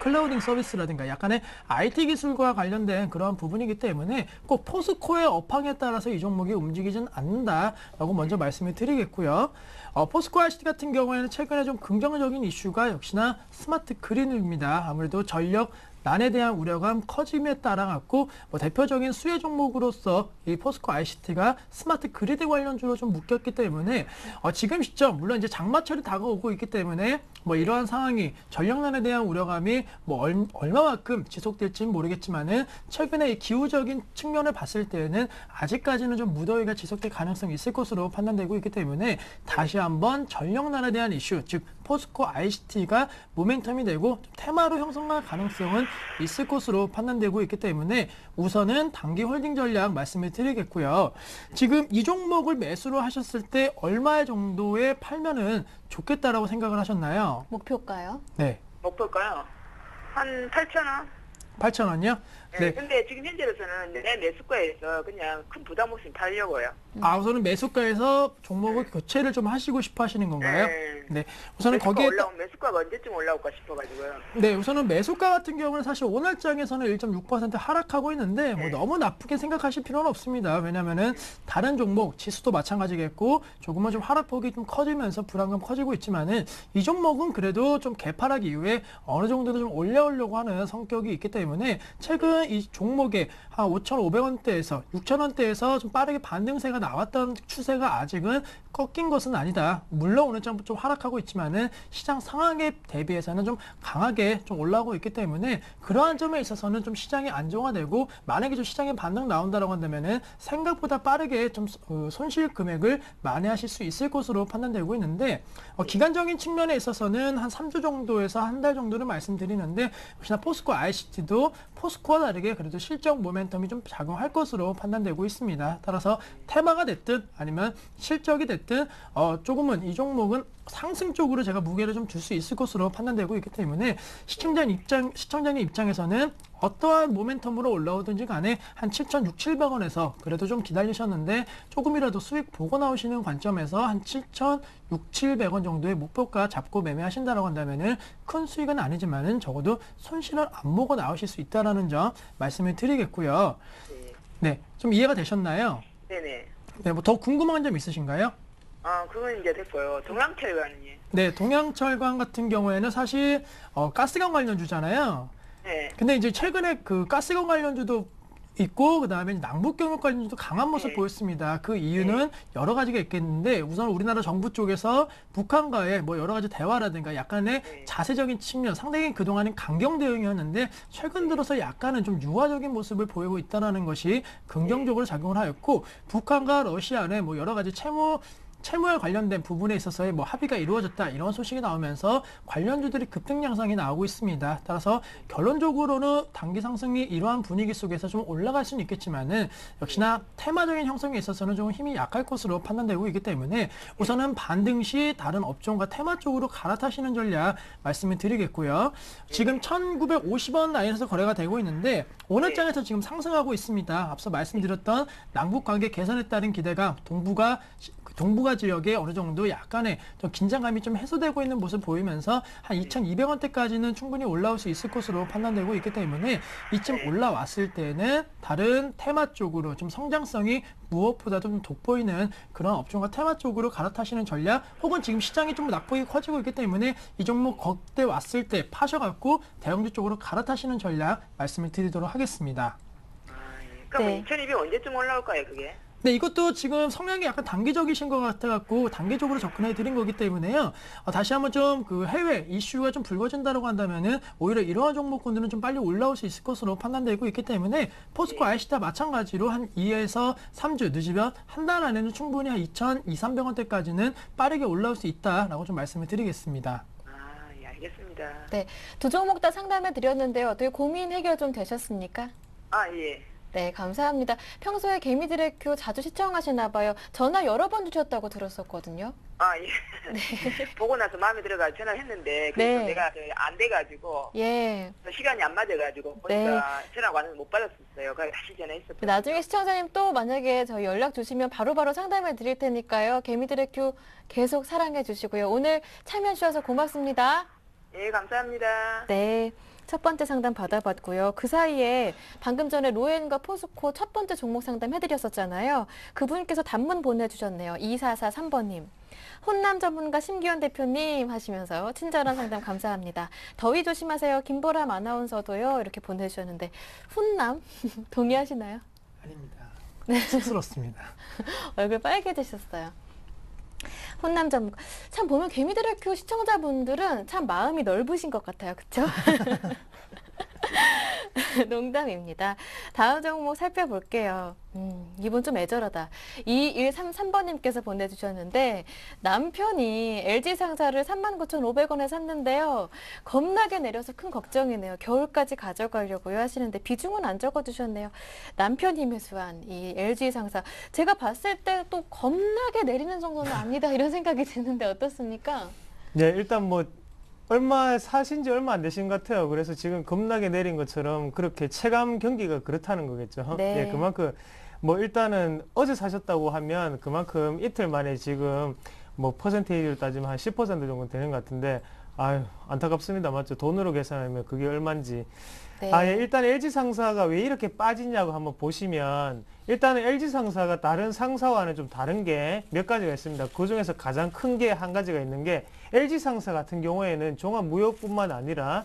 클라우딩 서비스라든가 약간의 IT 기술과 관련된 그런 부분이기 때문에 꼭 포스코의 업황에 따라서 이 종목이 움직이진 않는다라고 먼저 말씀을 드리겠고요. 포스코 ICT 같은 경우에는 최근에 좀 긍정적인 이슈가 역시나 스마트 그리드입니다. 아무래도 전력 난에 대한 우려감 커짐에 따라 갖고 뭐 대표적인 수혜 종목으로서 이 포스코 ICT가 스마트 그리드 관련주로 좀 묶였기 때문에 지금 시점 물론 이제 장마철이 다가오고 있기 때문에 뭐 이러한 상황이 전력난에 대한 우려감이 뭐 얼마만큼 지속될지는 모르겠지만은 최근에 이 기후적인 측면을 봤을 때는 아직까지는 좀 무더위가 지속될 가능성이 있을 것으로 판단되고 있기 때문에 다시 한번 전력난에 대한 이슈 즉 포스코 ICT가 모멘텀이 되고 테마로 형성할 가능성은 있을 것으로 판단되고 있기 때문에 우선은 단기 홀딩 전략 말씀을 드리겠고요. 지금 이 종목을 매수를 하셨을 때 얼마 정도에 팔면은 좋겠다라고 생각을 하셨나요? 목표가요? 네. 못 볼까요? 한 8,000원? 8,000원이요? 네. 근데 지금 현재로서는 내 매수가에서 그냥 큰 부담 없이 팔려고요. 우선은 매수가에서 종목을 교체를 좀 하시고 싶어 하시는 건가요? 네. 네. 우선은 거기에 매수가가 언제쯤 올라올까 싶어가지고요. 네, 우선은 매수가 같은 경우는 사실 오늘장에서는 1.6% 하락하고 있는데 뭐 네. 너무 나쁘게 생각하실 필요는 없습니다. 왜냐면은 다른 종목 지수도 마찬가지겠고 조금은 좀 하락폭이 좀 커지면서 불안감 커지고 있지만은 이 종목은 그래도 좀 개파락 이후에 어느 정도는 좀 올려오려고 하는 성격이 있기 때문에 최근 이 종목에 한 5,500원대에서 6,000원대에서 좀 빠르게 반등세가 나왔던 추세가 아직은 꺾인 것은 아니다. 물론 오늘 좀 하락하고 있지만은 시장 상황에 대비해서는 좀 강하게 좀 올라오고 있기 때문에 그러한 점에 있어서는 좀 시장이 안정화되고 만약에 좀 시장에 반등 나온다라고 한다면은 생각보다 빠르게 좀 손실 금액을 만회하실 수 있을 것으로 판단되고 있는데 기간적인 측면에 있어서는 한 3주 정도에서 한 달 정도를 말씀드리는데 역시나 포스코 ICT도 포스코와 다르게 그래도 실적 모멘텀이 좀 작용할 것으로 판단되고 있습니다. 따라서 테마가 됐든 아니면 실적이 됐든 조금은 이 종목은 상승 쪽으로 제가 무게를 좀 줄 수 있을 것으로 판단되고 있기 때문에 시청자님 입장에서는 어떠한 모멘텀으로 올라오든지 간에 한 7,600~700원에서 그래도 좀 기다리셨는데 조금이라도 수익 보고 나오시는 관점에서 한 7,600~700원 정도의 목표가 잡고 매매하신다라고 한다면은 큰 수익은 아니지만은 적어도 손실을 안 보고 나오실 수 있다라는 점 말씀을 드리겠고요. 네. 네, 좀 이해가 되셨나요? 네네. 네, 뭐 더 궁금한 점 있으신가요? 그건 이제 됐고요. 동양철관이. 네, 동양철강 같은 경우에는 사실 가스관 관련주잖아요. 네. 근데 이제 최근에 그 가스관 관련주도 있고 그다음에 남북경협 관련주도 강한 모습 네. 보였습니다. 그 이유는 여러 가지가 있겠는데 우선 우리나라 정부 쪽에서 북한과의 뭐 여러 가지 대화라든가 약간의 네. 자세적인 측면, 상당히 그동안은 강경 대응이었는데 최근 들어서 약간은 좀 유화적인 모습을 보이고 있다는 것이 긍정적으로 작용을 하였고 북한과 러시아 내 뭐 여러 가지 채무에 관련된 부분에 있어서의 뭐 합의가 이루어졌다 이런 소식이 나오면서 관련주들이 급등 양상이 나오고 있습니다. 따라서 결론적으로는 단기 상승이 이러한 분위기 속에서 좀 올라갈 수는 있겠지만은 역시나 테마적인 형성에 있어서는 좀 힘이 약할 것으로 판단되고 있기 때문에 우선은 반등 시 다른 업종과 테마 쪽으로 갈아타시는 전략 말씀을 드리겠고요. 지금 1,950원 라인에서 거래가 되고 있는데 오늘 장에서 지금 상승하고 있습니다. 앞서 말씀드렸던 남북 관계 개선에 따른 기대감, 동북아 동북아 지역에 어느 정도 약간의 좀 긴장감이 좀 해소되고 있는 모습 보이면서 한 2,200원대까지는 충분히 올라올 수 있을 것으로 판단되고 있기 때문에 이쯤 올라왔을 때는 다른 테마 쪽으로 좀 성장성이 무엇보다도 좀 돋보이는 그런 업종과 테마 쪽으로 갈아타시는 전략, 혹은 지금 시장이 좀 낙폭이 커지고 있기 때문에 이 종목 거대 왔을 때 파셔갖고 대형주 쪽으로 갈아타시는 전략 말씀을 드리도록 하겠습니다. 그럼 네. 2,200 언제쯤 올라올까요, 그게? 네, 이것도 지금 성향이 약간 단기적이신 것 같아갖고 단계적으로 접근해 드린 거기 때문에요. 다시 한번 좀 그 해외 이슈가 좀 불거진다고 한다면은 오히려 이러한 종목군들은 좀 빨리 올라올 수 있을 것으로 판단되고 있기 때문에 포스코 IC다 마찬가지로 한 2에서 3주 늦으면 한 달 안에는 충분히 한 2,200~300원대까지는 빠르게 올라올 수 있다라고 좀 말씀을 드리겠습니다. 예, 알겠습니다. 네, 두 종목 다 상담해 드렸는데요. 어떻게 고민 해결 좀 되셨습니까? 예. 네, 감사합니다. 평소에 개미들의 큐 자주 시청하시나 봐요. 전화 여러 번 주셨다고 들었었거든요. 예. 보고 나서 마음에 들어가 전화를 했는데 그래서 네. 내가 안 돼가지고 예. 시간이 안 맞아가지고 보니까 전화 와는 못 받았었어요. 그래서 다시 전화했었어요. 나중에 시청자님 또 만약에 저희 연락 주시면 바로바로 상담해 드릴 테니까요. 개미들의 큐 계속 사랑해 주시고요. 오늘 참여해 주셔서 고맙습니다. 예, 감사합니다. 네. 첫 번째 상담 받아봤고요. 그 사이에 방금 전에 로엔과 포스코 첫 번째 종목 상담 해드렸었잖아요. 그분께서 단문 보내주셨네요. 2443번님. 혼남 전문가 심기현 대표님 하시면서 친절한 상담 감사합니다. 더위 조심하세요. 김보람 아나운서도요. 이렇게 보내주셨는데 훈남 동의하시나요? 아닙니다. 쑥스럽습니다. 얼굴 빨개지셨어요. 혼남 전문가. 참 보면 개미들의 큐 시청자분들은 참 마음이 넓으신 것 같아요. 그렇죠? 농담입니다. 다음 종목 살펴볼게요. 이분 좀 애절하다. 2133번님께서 보내주셨는데 남편이 LG상사를 39,500원에 샀는데요. 겁나게 내려서 큰 걱정이네요. 겨울까지 가져가려고요 하시는데 비중은 안 적어주셨네요. 남편이 매수한 이 LG상사. 제가 봤을 때 또 겁나게 내리는 정도는 아니다 이런 생각이 드는데 어떻습니까? 네, 일단 뭐 사신 지 얼마 안 되신 것 같아요. 그래서 지금 겁나게 내린 것처럼 그렇게 체감 경기가 그렇다는 거겠죠. 네. 예, 그만큼 뭐 일단은 어제 사셨다고 하면 그만큼 이틀 만에 지금 뭐 퍼센테이지로 따지면 한 10% 정도 되는 것 같은데 아유, 안타깝습니다. 맞죠? 돈으로 계산하면 그게 얼마인지. 네. 예, 일단 LG상사가 왜 이렇게 빠지냐고 한번 보시면 일단은 LG상사가 다른 상사와는 좀 다른 게 몇 가지가 있습니다. 그 중에서 가장 큰 게 한 가지가 있는 게 LG상사 같은 경우에는 종합무역뿐만 아니라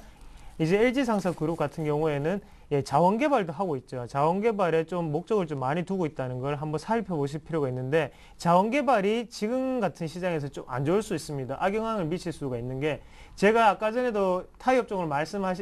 이제 LG상사 그룹 같은 경우에는 자원개발도 하고 있죠. 자원개발에 좀 목적을 좀 많이 두고 있다는 걸 한번 살펴보실 필요가 있는데 자원개발이 지금 같은 시장에서 좀 안 좋을 수 있습니다. 악영향을 미칠 수가 있는 게 제가 아까 전에도 타이업종을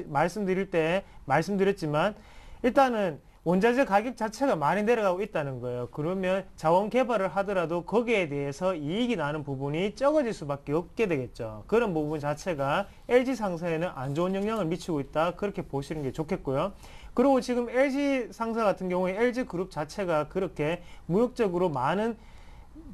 말씀드릴 때 말씀드렸지만 일단은 원자재 가격 자체가 많이 내려가고 있다는 거예요. 그러면 자원 개발을 하더라도 거기에 대해서 이익이 나는 부분이 적어질 수밖에 없게 되겠죠. 그런 부분 자체가 LG상사에는 안 좋은 영향을 미치고 있다. 그렇게 보시는 게 좋겠고요. 그리고 지금 LG상사 같은 경우에 LG그룹 자체가 그렇게 무역적으로 많은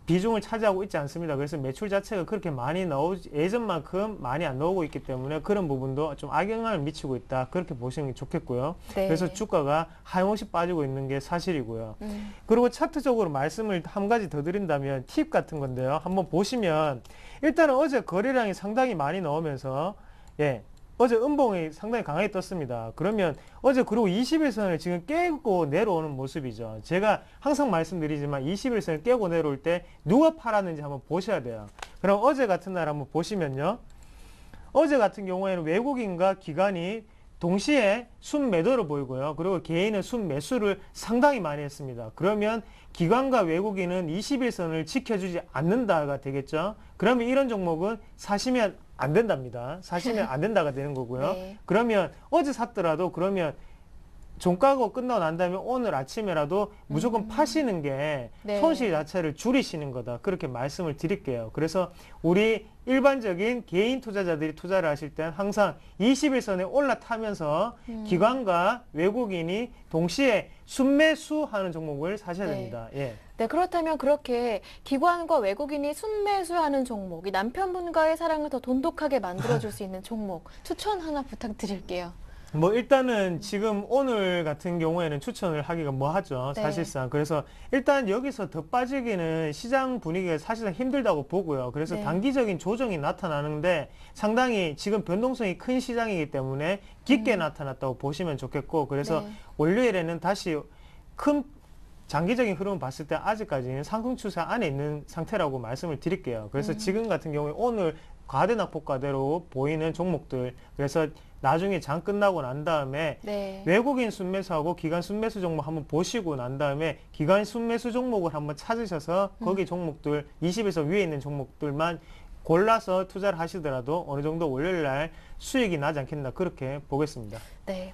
비중을 차지하고 있지 않습니다. 그래서 매출 자체가 그렇게 많이 예전만큼 많이 안 나오고 있기 때문에 그런 부분도 좀 악영향을 미치고 있다. 그렇게 보시는 게 좋겠고요. 네. 그래서 주가가 하염없이 빠지고 있는 게 사실이고요. 그리고 차트적으로 말씀을 한 가지 더 드린다면 팁 같은 건데요. 한번 보시면 일단은 어제 거래량이 상당히 많이 나오면서 어제 음봉이 상당히 강하게 떴습니다. 그러면 어제 그리고 21선을 지금 깨고 내려오는 모습이죠. 제가 항상 말씀드리지만 21선을 깨고 내려올 때 누가 팔았는지 한번 보셔야 돼요. 그럼 어제 같은 날 한번 보시면요. 어제 같은 경우에는 외국인과 기관이 동시에 순매도를 보이고요. 그리고 개인은 순매수를 상당히 많이 했습니다. 그러면 기관과 외국인은 21선을 지켜주지 않는다가 되겠죠. 그러면 이런 종목은 사시면 안 된답니다. 사시면 안 된다가 되는 거고요. 네. 그러면 어제 샀더라도 그러면 종가고 끝나고 난 다음에 오늘 아침에라도 무조건 파시는 게 네. 손실 자체를 줄이시는 거다. 그렇게 말씀을 드릴게요. 그래서 우리 일반적인 개인 투자자들이 투자를 하실 때는 항상 21선에 올라타면서 기관과 외국인이 동시에 순매수하는 종목을 사셔야 네. 됩니다. 예. 네, 그렇다면 그렇게 기관과 외국인이 순매수하는 종목, 이 남편분과의 사랑을 더 돈독하게 만들어줄 수 있는 종목 추천 하나 부탁드릴게요. 뭐 일단은 지금 오늘 같은 경우에는 추천을 하기가 뭐하죠. 네. 사실상. 그래서 일단 여기서 더 빠지기는 시장 분위기가 사실상 힘들다고 보고요. 그래서 네. 단기적인 조정이 나타나는데 상당히 지금 변동성이 큰 시장이기 때문에 깊게 나타났다고 보시면 좋겠고, 그래서 네. 월요일에는 다시 큰 장기적인 흐름을 봤을 때 아직까지는 상승 추세 안에 있는 상태라고 말씀을 드릴게요. 그래서 지금 같은 경우에 오늘 과대낙폭과대로 보이는 종목들, 그래서 나중에 장 끝나고 난 다음에 네. 외국인 순매수하고 기관 순매수 종목 한번 보시고 난 다음에 기관 순매수 종목을 한번 찾으셔서 거기 종목들 20에서 위에 있는 종목들만 골라서 투자를 하시더라도 어느 정도 월요일 날 수익이 나지 않겠나 그렇게 보겠습니다. 네.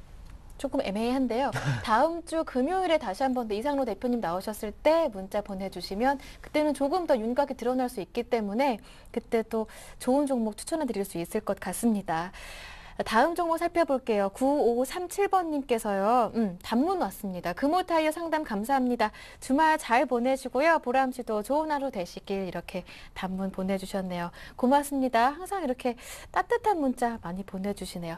조금 애매한데요. 다음 주 금요일에 다시 한 번 더 이상로 대표님 나오셨을 때 문자 보내주시면 그때는 조금 더 윤곽이 드러날 수 있기 때문에 그때 또 좋은 종목 추천해 드릴 수 있을 것 같습니다. 다음 종목 살펴볼게요. 9537번님께서요. 단문 왔습니다. 금호타이어 상담 감사합니다. 주말 잘 보내시고요. 보람씨도 좋은 하루 되시길 이렇게 단문 보내주셨네요. 고맙습니다. 항상 이렇게 따뜻한 문자 많이 보내주시네요.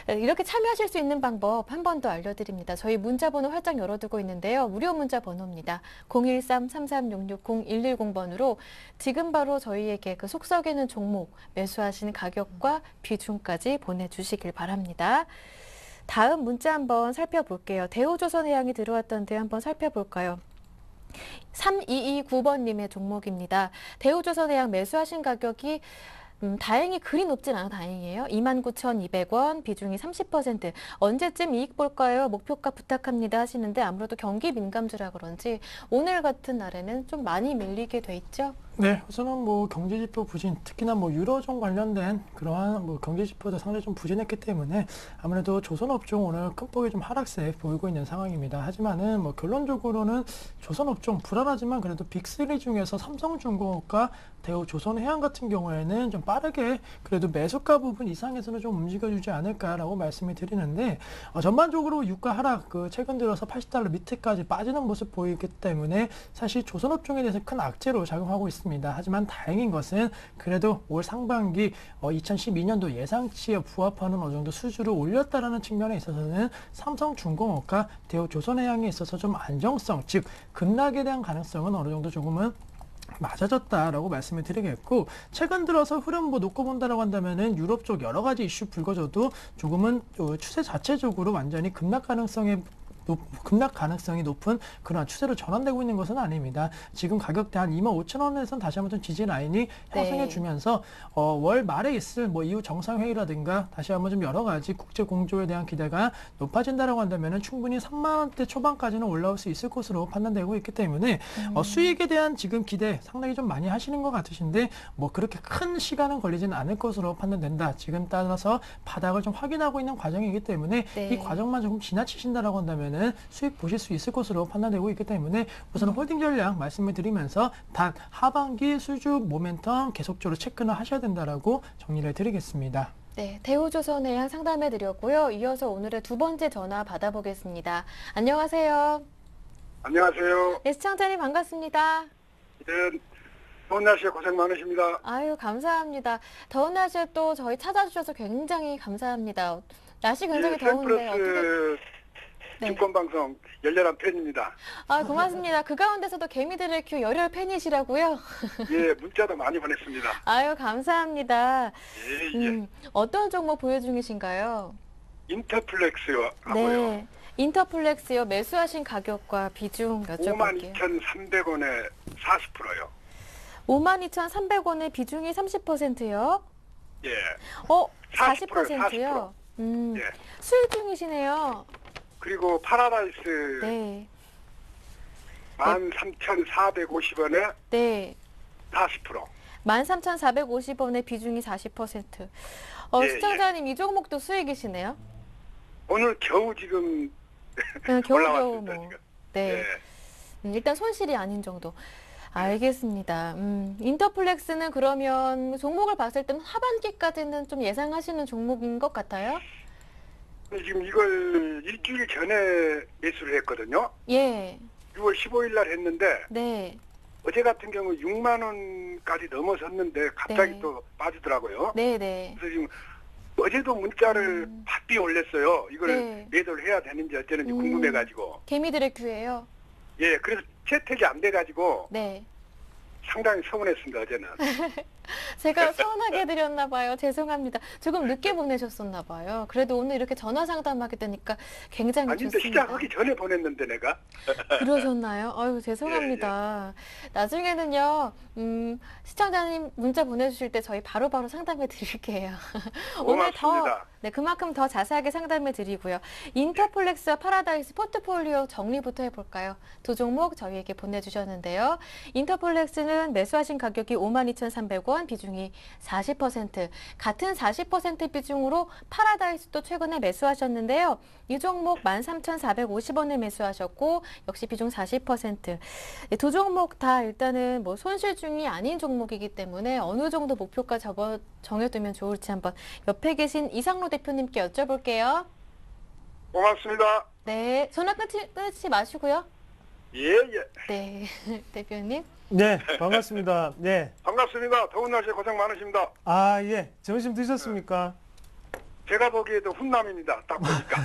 이렇게 참여하실 수 있는 방법 한 번 더 알려드립니다. 저희 문자번호 활짝 열어두고 있는데요. 무료 문자 번호입니다. 013-3366-0110번으로 지금 바로 저희에게 그 속 썩이는 종목, 매수하신 가격과 비중까지 보내주시길 바랍니다. 다음 문자 한번 살펴볼게요. 대우조선해양이 들어왔던데 한번 살펴볼까요? 3229번님의 종목입니다. 대우조선해양 매수하신 가격이 다행히 그리 높진 않아 다행이에요. 29,200원, 비중이 30%. 언제쯤 이익 볼까요? 목표가 부탁합니다 하시는데 아무래도 경기 민감주라 그런지 오늘 같은 날에는 좀 많이 밀리게 돼 있죠. 네, 우선은 뭐 경제지표 부진, 특히나 뭐 유로존 관련된 그러한 뭐 경제지표도 상당히 좀 부진했기 때문에 아무래도 조선업종 오늘 큰 폭의 좀 하락세 보이고 있는 상황입니다. 하지만은 뭐 결론적으로는 조선업종 불안하지만 그래도 빅3 중에서 삼성중공업과 대우조선해양 같은 경우에는 좀 빠르게 그래도 매수가 부분 이상에서는 좀 움직여주지 않을까라고 말씀을 드리는데 전반적으로 유가 하락, 그 최근 들어서 80달러 밑에까지 빠지는 모습 보이기 때문에 사실 조선업종에 대해서 큰 악재로 작용하고 있습니다. 하지만 다행인 것은 그래도 올 상반기 2012년도 예상치에 부합하는 어느 정도 수주를 올렸다라는 측면에 있어서는 삼성중공업과 대우조선해양에 있어서 좀 안정성, 즉 급락에 대한 가능성은 어느 정도 조금은 맞아졌다라고 말씀을 드리겠고, 최근 들어서 흐름 뭐 놓고 본다라고 한다면은 유럽 쪽 여러 가지 이슈 불거져도 조금은 추세 자체적으로 완전히 급락 가능성이 높은 그런 추세로 전환되고 있는 것은 아닙니다. 지금 가격대 한 25,000원에선 다시 한번 좀 지지 라인이 형성해 주면서 월 말에 있을 뭐 이후 정상회의라든가 다시 한번 좀 여러 가지 국제 공조에 대한 기대가 높아진다라고 한다면은 충분히 3만 원대 초반까지는 올라올 수 있을 것으로 판단되고 있기 때문에 수익에 대한 지금 기대 상당히 좀 많이 하시는 것 같으신데 뭐 그렇게 큰 시간은 걸리지는 않을 것으로 판단된다. 지금 따라서 바닥을 좀 확인하고 있는 과정이기 때문에 네. 이 과정만 조금 지나치신다라고 한다면 수익 보실 수 있을 것으로 판단되고 있기 때문에 우선 홀딩 전략 말씀을 드리면서 단 하반기 수주 모멘텀 계속적으로 체크는 하셔야 된다라고 정리를 드리겠습니다. 네, 대우조선해양 상담해 드렸고요. 이어서 오늘의 두 번째 전화 받아보겠습니다. 안녕하세요. 안녕하세요. 네, 시청자님 반갑습니다. 네, 더운 날씨에 고생 많으십니다. 아유, 감사합니다. 더운 날씨에 또 저희 찾아주셔서 굉장히 감사합니다. 날씨 굉장히 더운데 어떻게... 샘플러스 네. 증권방송 열렬한 팬입니다. 아, 고맙습니다. 그 가운데서도 개미들의 큐 열혈 팬이시라고요? 예, 문자도 많이 보냈습니다. 아유, 감사합니다. 예, 예. 어떤 종목 보유 중이신가요? 인터플렉스하고요. 네, 인터플렉스요. 매수하신 가격과 비중 여쭤볼게요. 52,300원에 40%요. 52,300원의 비중이 30%요? 예. 40%요? 예. 수익 중이시네요. 그리고 파라다이스 네. 13,450원에 네. 40%. 13,450원의 비중이 40%. 예, 시청자님, 이 종목도 수익이시네요? 오늘 겨우 지금 겨우겨우 올라왔습니다. 뭐. 지금. 네. 예. 일단 손실이 아닌 정도. 알겠습니다. 인터플렉스는 그러면 종목을 봤을 때는 하반기까지는 좀 예상하시는 종목인 것 같아요? 지금 이걸 일주일 전에 매수를 했거든요. 예. 6월 15일 날 했는데 네. 어제 같은 경우 6만 원까지 넘어섰는데 갑자기 네. 또 빠지더라고요. 네네. 그래서 지금 어제도 문자를 바삐 올렸어요. 이걸 네. 매도를 해야 되는지 어쩌는지 궁금해가지고. 개미들의 기회예요. 예, 그래서 채택이 안 돼가지고 네. 상당히 서운했습니다, 어제는. 제가 서운하게 해드렸나 봐요. 죄송합니다. 조금 늦게 보내셨었나 봐요. 그래도 오늘 이렇게 전화 상담하게 되니까 굉장히 아닌데 좋습니다. 시작하기 전에 보냈는데 내가. 그러셨나요? 아유, 죄송합니다. 나중에는요, 시청자님 문자 보내주실 때 저희 바로바로 상담해 드릴게요. 오늘 고맙습니다. 네, 그만큼 더 자세하게 상담해 드리고요. 인터폴렉스와 파라다이스 포트폴리오 정리부터 해볼까요? 두 종목 저희에게 보내주셨는데요. 인터폴렉스는 매수하신 가격이 52,300원, 비중이 40%. 같은 40% 비중으로 파라다이스도 최근에 매수하셨는데요. 이 종목 13,450원에 매수하셨고 역시 비중 40%. 두 종목 다 일단은 뭐 손실중이 아닌 종목이기 때문에 어느 정도 목표가 정해두면 좋을지 한번 옆에 계신 이상로 대표님께 여쭤볼게요. 고맙습니다. 네, 전화 끊지 마시고요. 예, 예. 네, 대표님. 네, 반갑습니다. 네. 반갑습니다. 더운 날씨에 고생 많으십니다. 아, 예. 점심 드셨습니까? 제가 보기에도 훈남입니다. 딱 보니까.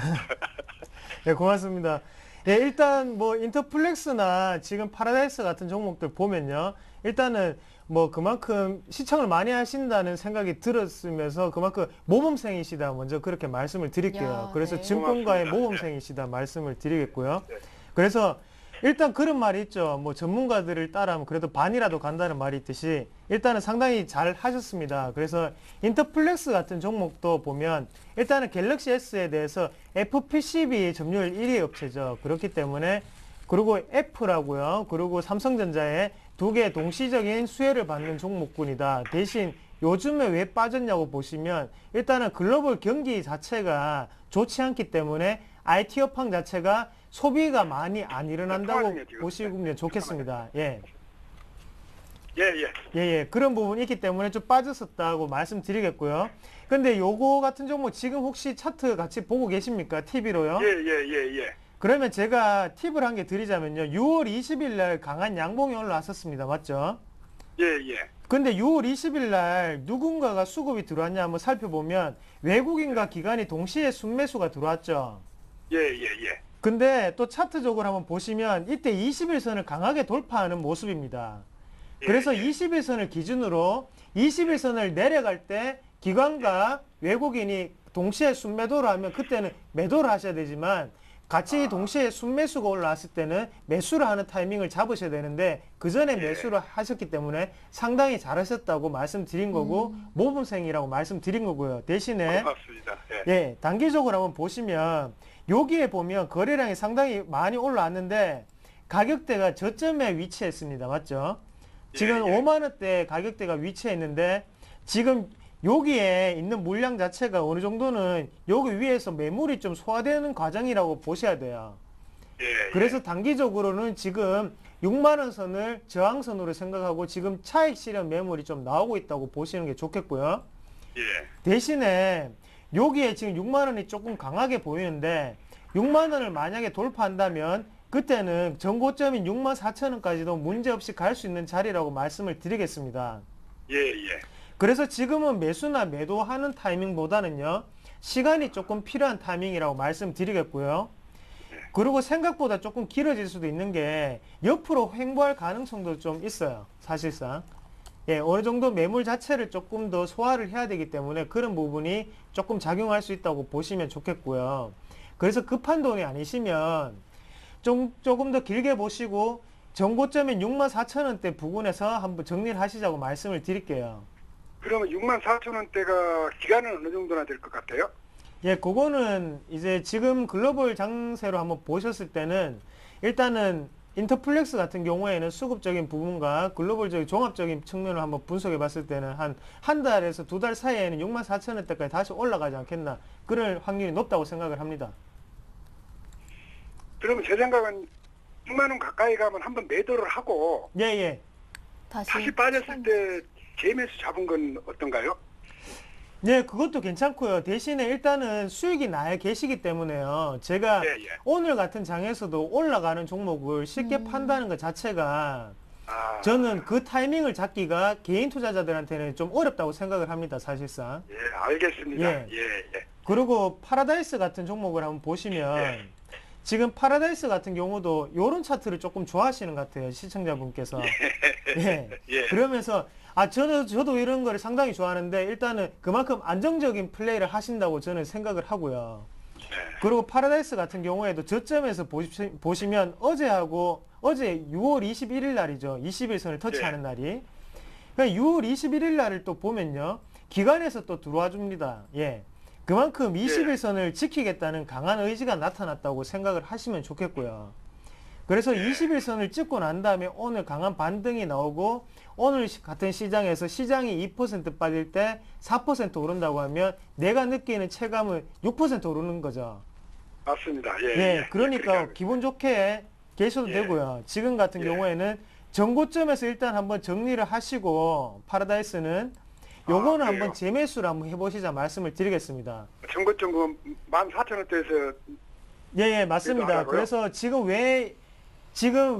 네, 고맙습니다. 예, 일단 뭐 인터플렉스나 지금 파라다이스 같은 종목들 보면요. 일단은 뭐 그만큼 시청을 많이 하신다는 생각이 들었으면서 그만큼 모범생이시다. 먼저 그렇게 말씀을 드릴게요. 야, 그래서 네. 증권가의 고맙습니다. 모범생이시다 말씀을 드리겠고요. 네. 그래서 일단 그런 말이 있죠. 뭐 전문가들을 따라하면 그래도 반이라도 간다는 말이 있듯이 일단은 상당히 잘 하셨습니다. 그래서 인터플렉스 같은 종목도 보면 일단은 갤럭시 S에 대해서 FPCB 점유율 1위 업체죠. 그렇기 때문에 그리고 F라고요. 그리고 삼성전자에 두 개 동시적인 수혜를 받는 종목군이다. 대신 요즘에 왜 빠졌냐고 보시면 일단은 글로벌 경기 자체가 좋지 않기 때문에 IT 업황 자체가 소비가 많이 안 일어난다고 잠깐만요, 지금. 보시면 좋겠습니다. 예. 예, 예. 예. 그런 부분이 있기 때문에 좀 빠졌었다고 말씀드리겠고요. 근데 요거 같은 종목 지금 혹시 차트 같이 보고 계십니까? TV로요? 예, 예, 예, 예. 그러면 제가 팁을 한 개 드리자면요. 6월 20일 날 강한 양봉이 올라왔었습니다. 맞죠? 예, 예. 근데 6월 20일 날 누군가가 수급이 들어왔냐 한번 살펴보면 외국인과 기관이 동시에 순매수가 들어왔죠. 예, 예, 예. 근데 또 차트적으로 한번 보시면 이때 21선을 강하게 돌파하는 모습입니다. 예, 그래서 예. 21선을 기준으로 21선을 내려갈 때 기관과 외국인이 동시에 순매도를 하면 그때는 매도를 하셔야 되지만 같이 동시에 순매수가 올라왔을 때는 매수를 하는 타이밍을 잡으셔야 되는데 그 전에 매수를 하셨기 때문에 상당히 잘하셨다고 말씀드린 거고 모범생이라고 말씀드린 거고요. 대신에 고맙습니다. 예. 예, 단기적으로 한번 보시면 여기에 보면 거래량이 상당히 많이 올라왔는데 가격대가 저점에 위치했습니다. 맞죠? 지금 예. 5만 원대 가격대가 위치했는데 지금 여기에 있는 물량 자체가 어느 정도는 여기 위에서 매물이 좀 소화되는 과정이라고 보셔야 돼요. 예. 그래서 단기적으로는 지금 6만 원 선을 저항선으로 생각하고 지금 차익 실현 매물이 좀 나오고 있다고 보시는 게 좋겠고요. 예. 대신에 여기에 지금 6만 원이 조금 강하게 보이는데 6만 원을 만약에 돌파한다면 그때는 전고점인 6만 4천 원까지도 문제없이 갈 수 있는 자리라고 말씀을 드리겠습니다. 예, 예. 그래서 지금은 매수나 매도하는 타이밍보다는요, 시간이 조금 필요한 타이밍이라고 말씀드리겠고요. 그리고 생각보다 조금 길어질 수도 있는 게 옆으로 횡보할 가능성도 좀 있어요. 사실상. 예, 어느 정도 매물 자체를 조금 더 소화를 해야 되기 때문에 그런 부분이 조금 작용할 수 있다고 보시면 좋겠고요. 그래서 급한 돈이 아니시면 조금 더 길게 보시고 전고점인 6만 4천 원대 부근에서 한번 정리를 하시자고 말씀을 드릴게요. 그러면 6만 4천 원대가 기간은 어느 정도나 될 것 같아요? 예, 그거는 이제 지금 글로벌 장세로 한번 보셨을 때는 일단은 인터플렉스 같은 경우에는 수급적인 부분과 글로벌적인 종합적인 측면을 한번 분석해 봤을 때는 한 달에서 두 달 사이에는 6만 4천 원대까지 다시 올라가지 않겠나. 그럴 확률이 높다고 생각을 합니다. 그러면 제 생각은 6만 원 가까이 가면 한번 매도를 하고 예, 예. 다시 빠졌을 때 재매수 잡은 건 어떤가요? 네, 그것도 괜찮고요. 대신에 일단은 수익이 나야 계시기 때문에요. 제가 예, 예. 오늘 같은 장에서도 올라가는 종목을 쉽게 판다는 것 자체가 아, 저는 그 타이밍을 잡기가 개인 투자자들한테는 좀 어렵다고 생각을 합니다, 사실상. 예, 알겠습니다. 예. 예. 그리고 파라다이스 같은 종목을 한번 보시면 지금 파라다이스 같은 경우도 이런 차트를 조금 좋아하시는 것 같아요, 시청자분께서. 예. 예. 그러면서 저도 이런 거를 상당히 좋아하는데 일단은 그만큼 안정적인 플레이를 하신다고 저는 생각을 하고요. 그리고 파라다이스 같은 경우에도 저점에서 보시면 어제 6월 21일 날이죠. 21선을 터치하는 날이. 그러니까 6월 21일 날을 또 보면요. 기관에서 또 들어와 줍니다. 예. 그만큼 21선을 지키겠다는 강한 의지가 나타났다고 생각을 하시면 좋겠고요. 그래서 21선을 찍고 난 다음에 오늘 강한 반등이 나오고 오늘 같은 시장에서 시장이 2% 빠질 때 4% 오른다고 하면 내가 느끼는 체감은 6% 오르는 거죠. 맞습니다. 예, 그러니까 그렇게 하고 기분 좋게 계셔도 예. 되고요. 지금 같은 예. 경우에는 정고점에서 일단 한번 정리를 하시고 파라다이스는 요거는 그래요? 한번 재매수를 한번 해보시자 말씀을 드리겠습니다. 정거점 그 14,000원대에서 예, 맞습니다. 하라고요? 그래서 지금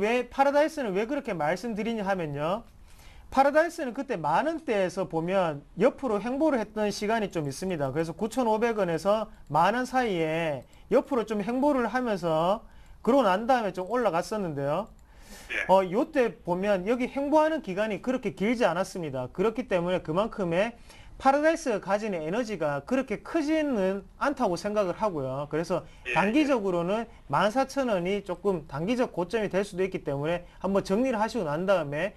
왜 파라다이스는 왜 그렇게 말씀드리냐 하면요. 파라다이스는 그때 만원대에서 보면 옆으로 횡보를 했던 시간이 좀 있습니다. 그래서 9,500원에서 만원 사이에 옆으로 좀 횡보를 하면서 그러고 난 다음에 좀 올라갔었는데요. 요때 보면 여기 횡보하는 기간이 그렇게 길지 않았습니다. 그렇기 때문에 그만큼의 파라다이스가 가지는 에너지가 그렇게 크지는 않다고 생각을 하고요. 그래서 단기적으로는 14,000원이 조금 단기적 고점이 될 수도 있기 때문에 한번 정리를 하시고 난 다음에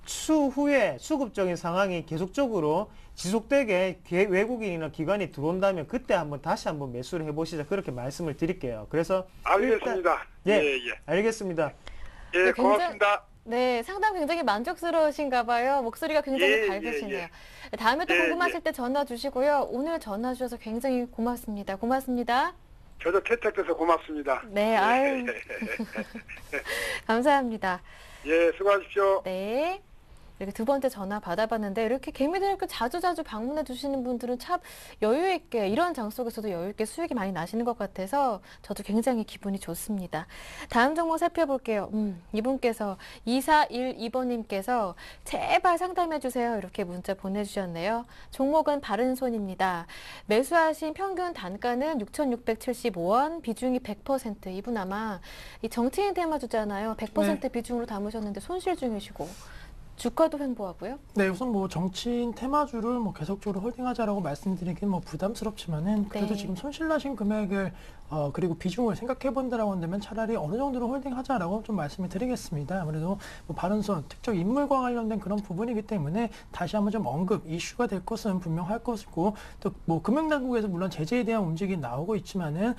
추후에 수급적인 상황이 계속적으로 지속되게 외국인이나 기관이 들어온다면 그때 다시 한번 매수를 해보시자 그렇게 말씀을 드릴게요. 그래서 알겠습니다. 예, 알겠습니다. 예, 네, 고맙습니다. 네, 상담 굉장히 만족스러우신가 봐요. 목소리가 굉장히 예, 밝으시네요. 예. 다음에 또 예, 궁금하실 때 전화 주시고요. 오늘 전화 주셔서 굉장히 고맙습니다. 고맙습니다. 저도 채택돼서 고맙습니다. 네, 아유. 감사합니다. 예, 수고하십시오. 네. 이렇게 두 번째 전화 받아봤는데 이렇게 개미들 이렇게 자주자주 방문해 주시는 분들은 참 여유 있게 이런 장 속에서도 여유 있게 수익이 많이 나시는 것 같아서 저도 굉장히 기분이 좋습니다. 다음 종목 살펴볼게요. 이분께서 2412번님께서 제발 상담해 주세요. 이렇게 문자 보내주셨네요. 종목은 바른손입니다. 매수하신 평균 단가는 6,675원, 비중이 100%. 이분 아마 이 정치인 테마주잖아요. 100% 비중으로 담으셨는데 손실 중이시고. 주가도 횡보하고요. 네, 우선 뭐 정치인 테마주를 뭐 계속적으로 홀딩하자라고 말씀드리긴 뭐 부담스럽지만은 그래도 네. 지금 손실나신 금액을 그리고 비중을 생각해 본다라고 한다면 차라리 어느 정도로 홀딩하자라고 좀 말씀을 드리겠습니다. 아무래도 뭐 바른손 특정 인물과 관련된 그런 부분이기 때문에 다시 한번 좀 언급 이슈가 될 것은 분명할 것이고 또 뭐 금융당국에서 물론 제재에 대한 움직임이 나오고 있지만은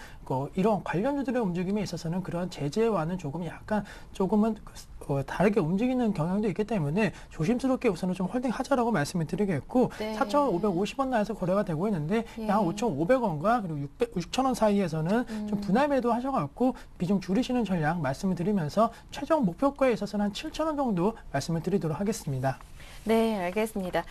이런 관련주들의 움직임에 있어서는 그러한 제재와는 조금은 다르게 움직이는 경향도 있기 때문에 조심스럽게 우선은 좀 홀딩하자라고 말씀을 드리겠고 네. 4,550원 나에서 거래가 되고 있는데 예. 약 5,500원과 그리고 6,000원 사이에서는 좀 분할 매도 하셔갖고 비중 줄이시는 전략 말씀을 드리면서 최종 목표가에 있어서는 한 7,000원 정도 말씀을 드리도록 하겠습니다. 네, 알겠습니다.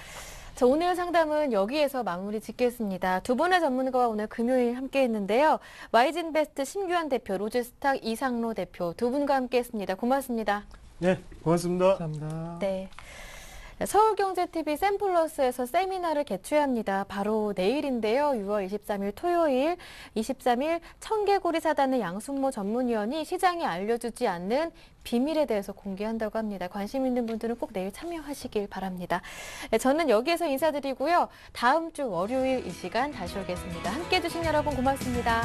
자, 오늘 상담은 여기에서 마무리 짓겠습니다. 두 분의 전문가와 오늘 금요일 함께 했는데요. YG인베스트 심규환 대표, 로지스탁 이상로 대표 두 분과 함께 했습니다. 고맙습니다. 네, 고맙습니다. 감사합니다. 네. 서울경제TV 샘플러스에서 세미나를 개최합니다. 바로 내일인데요. 6월 23일 토요일, 23일 청개구리 사단의 양순모 전문위원이 시장에 알려주지 않는 비밀에 대해서 공개한다고 합니다. 관심 있는 분들은 꼭 내일 참여하시길 바랍니다. 네, 저는 여기에서 인사드리고요. 다음 주 월요일 이 시간 다시 오겠습니다. 함께해 주신 여러분 고맙습니다.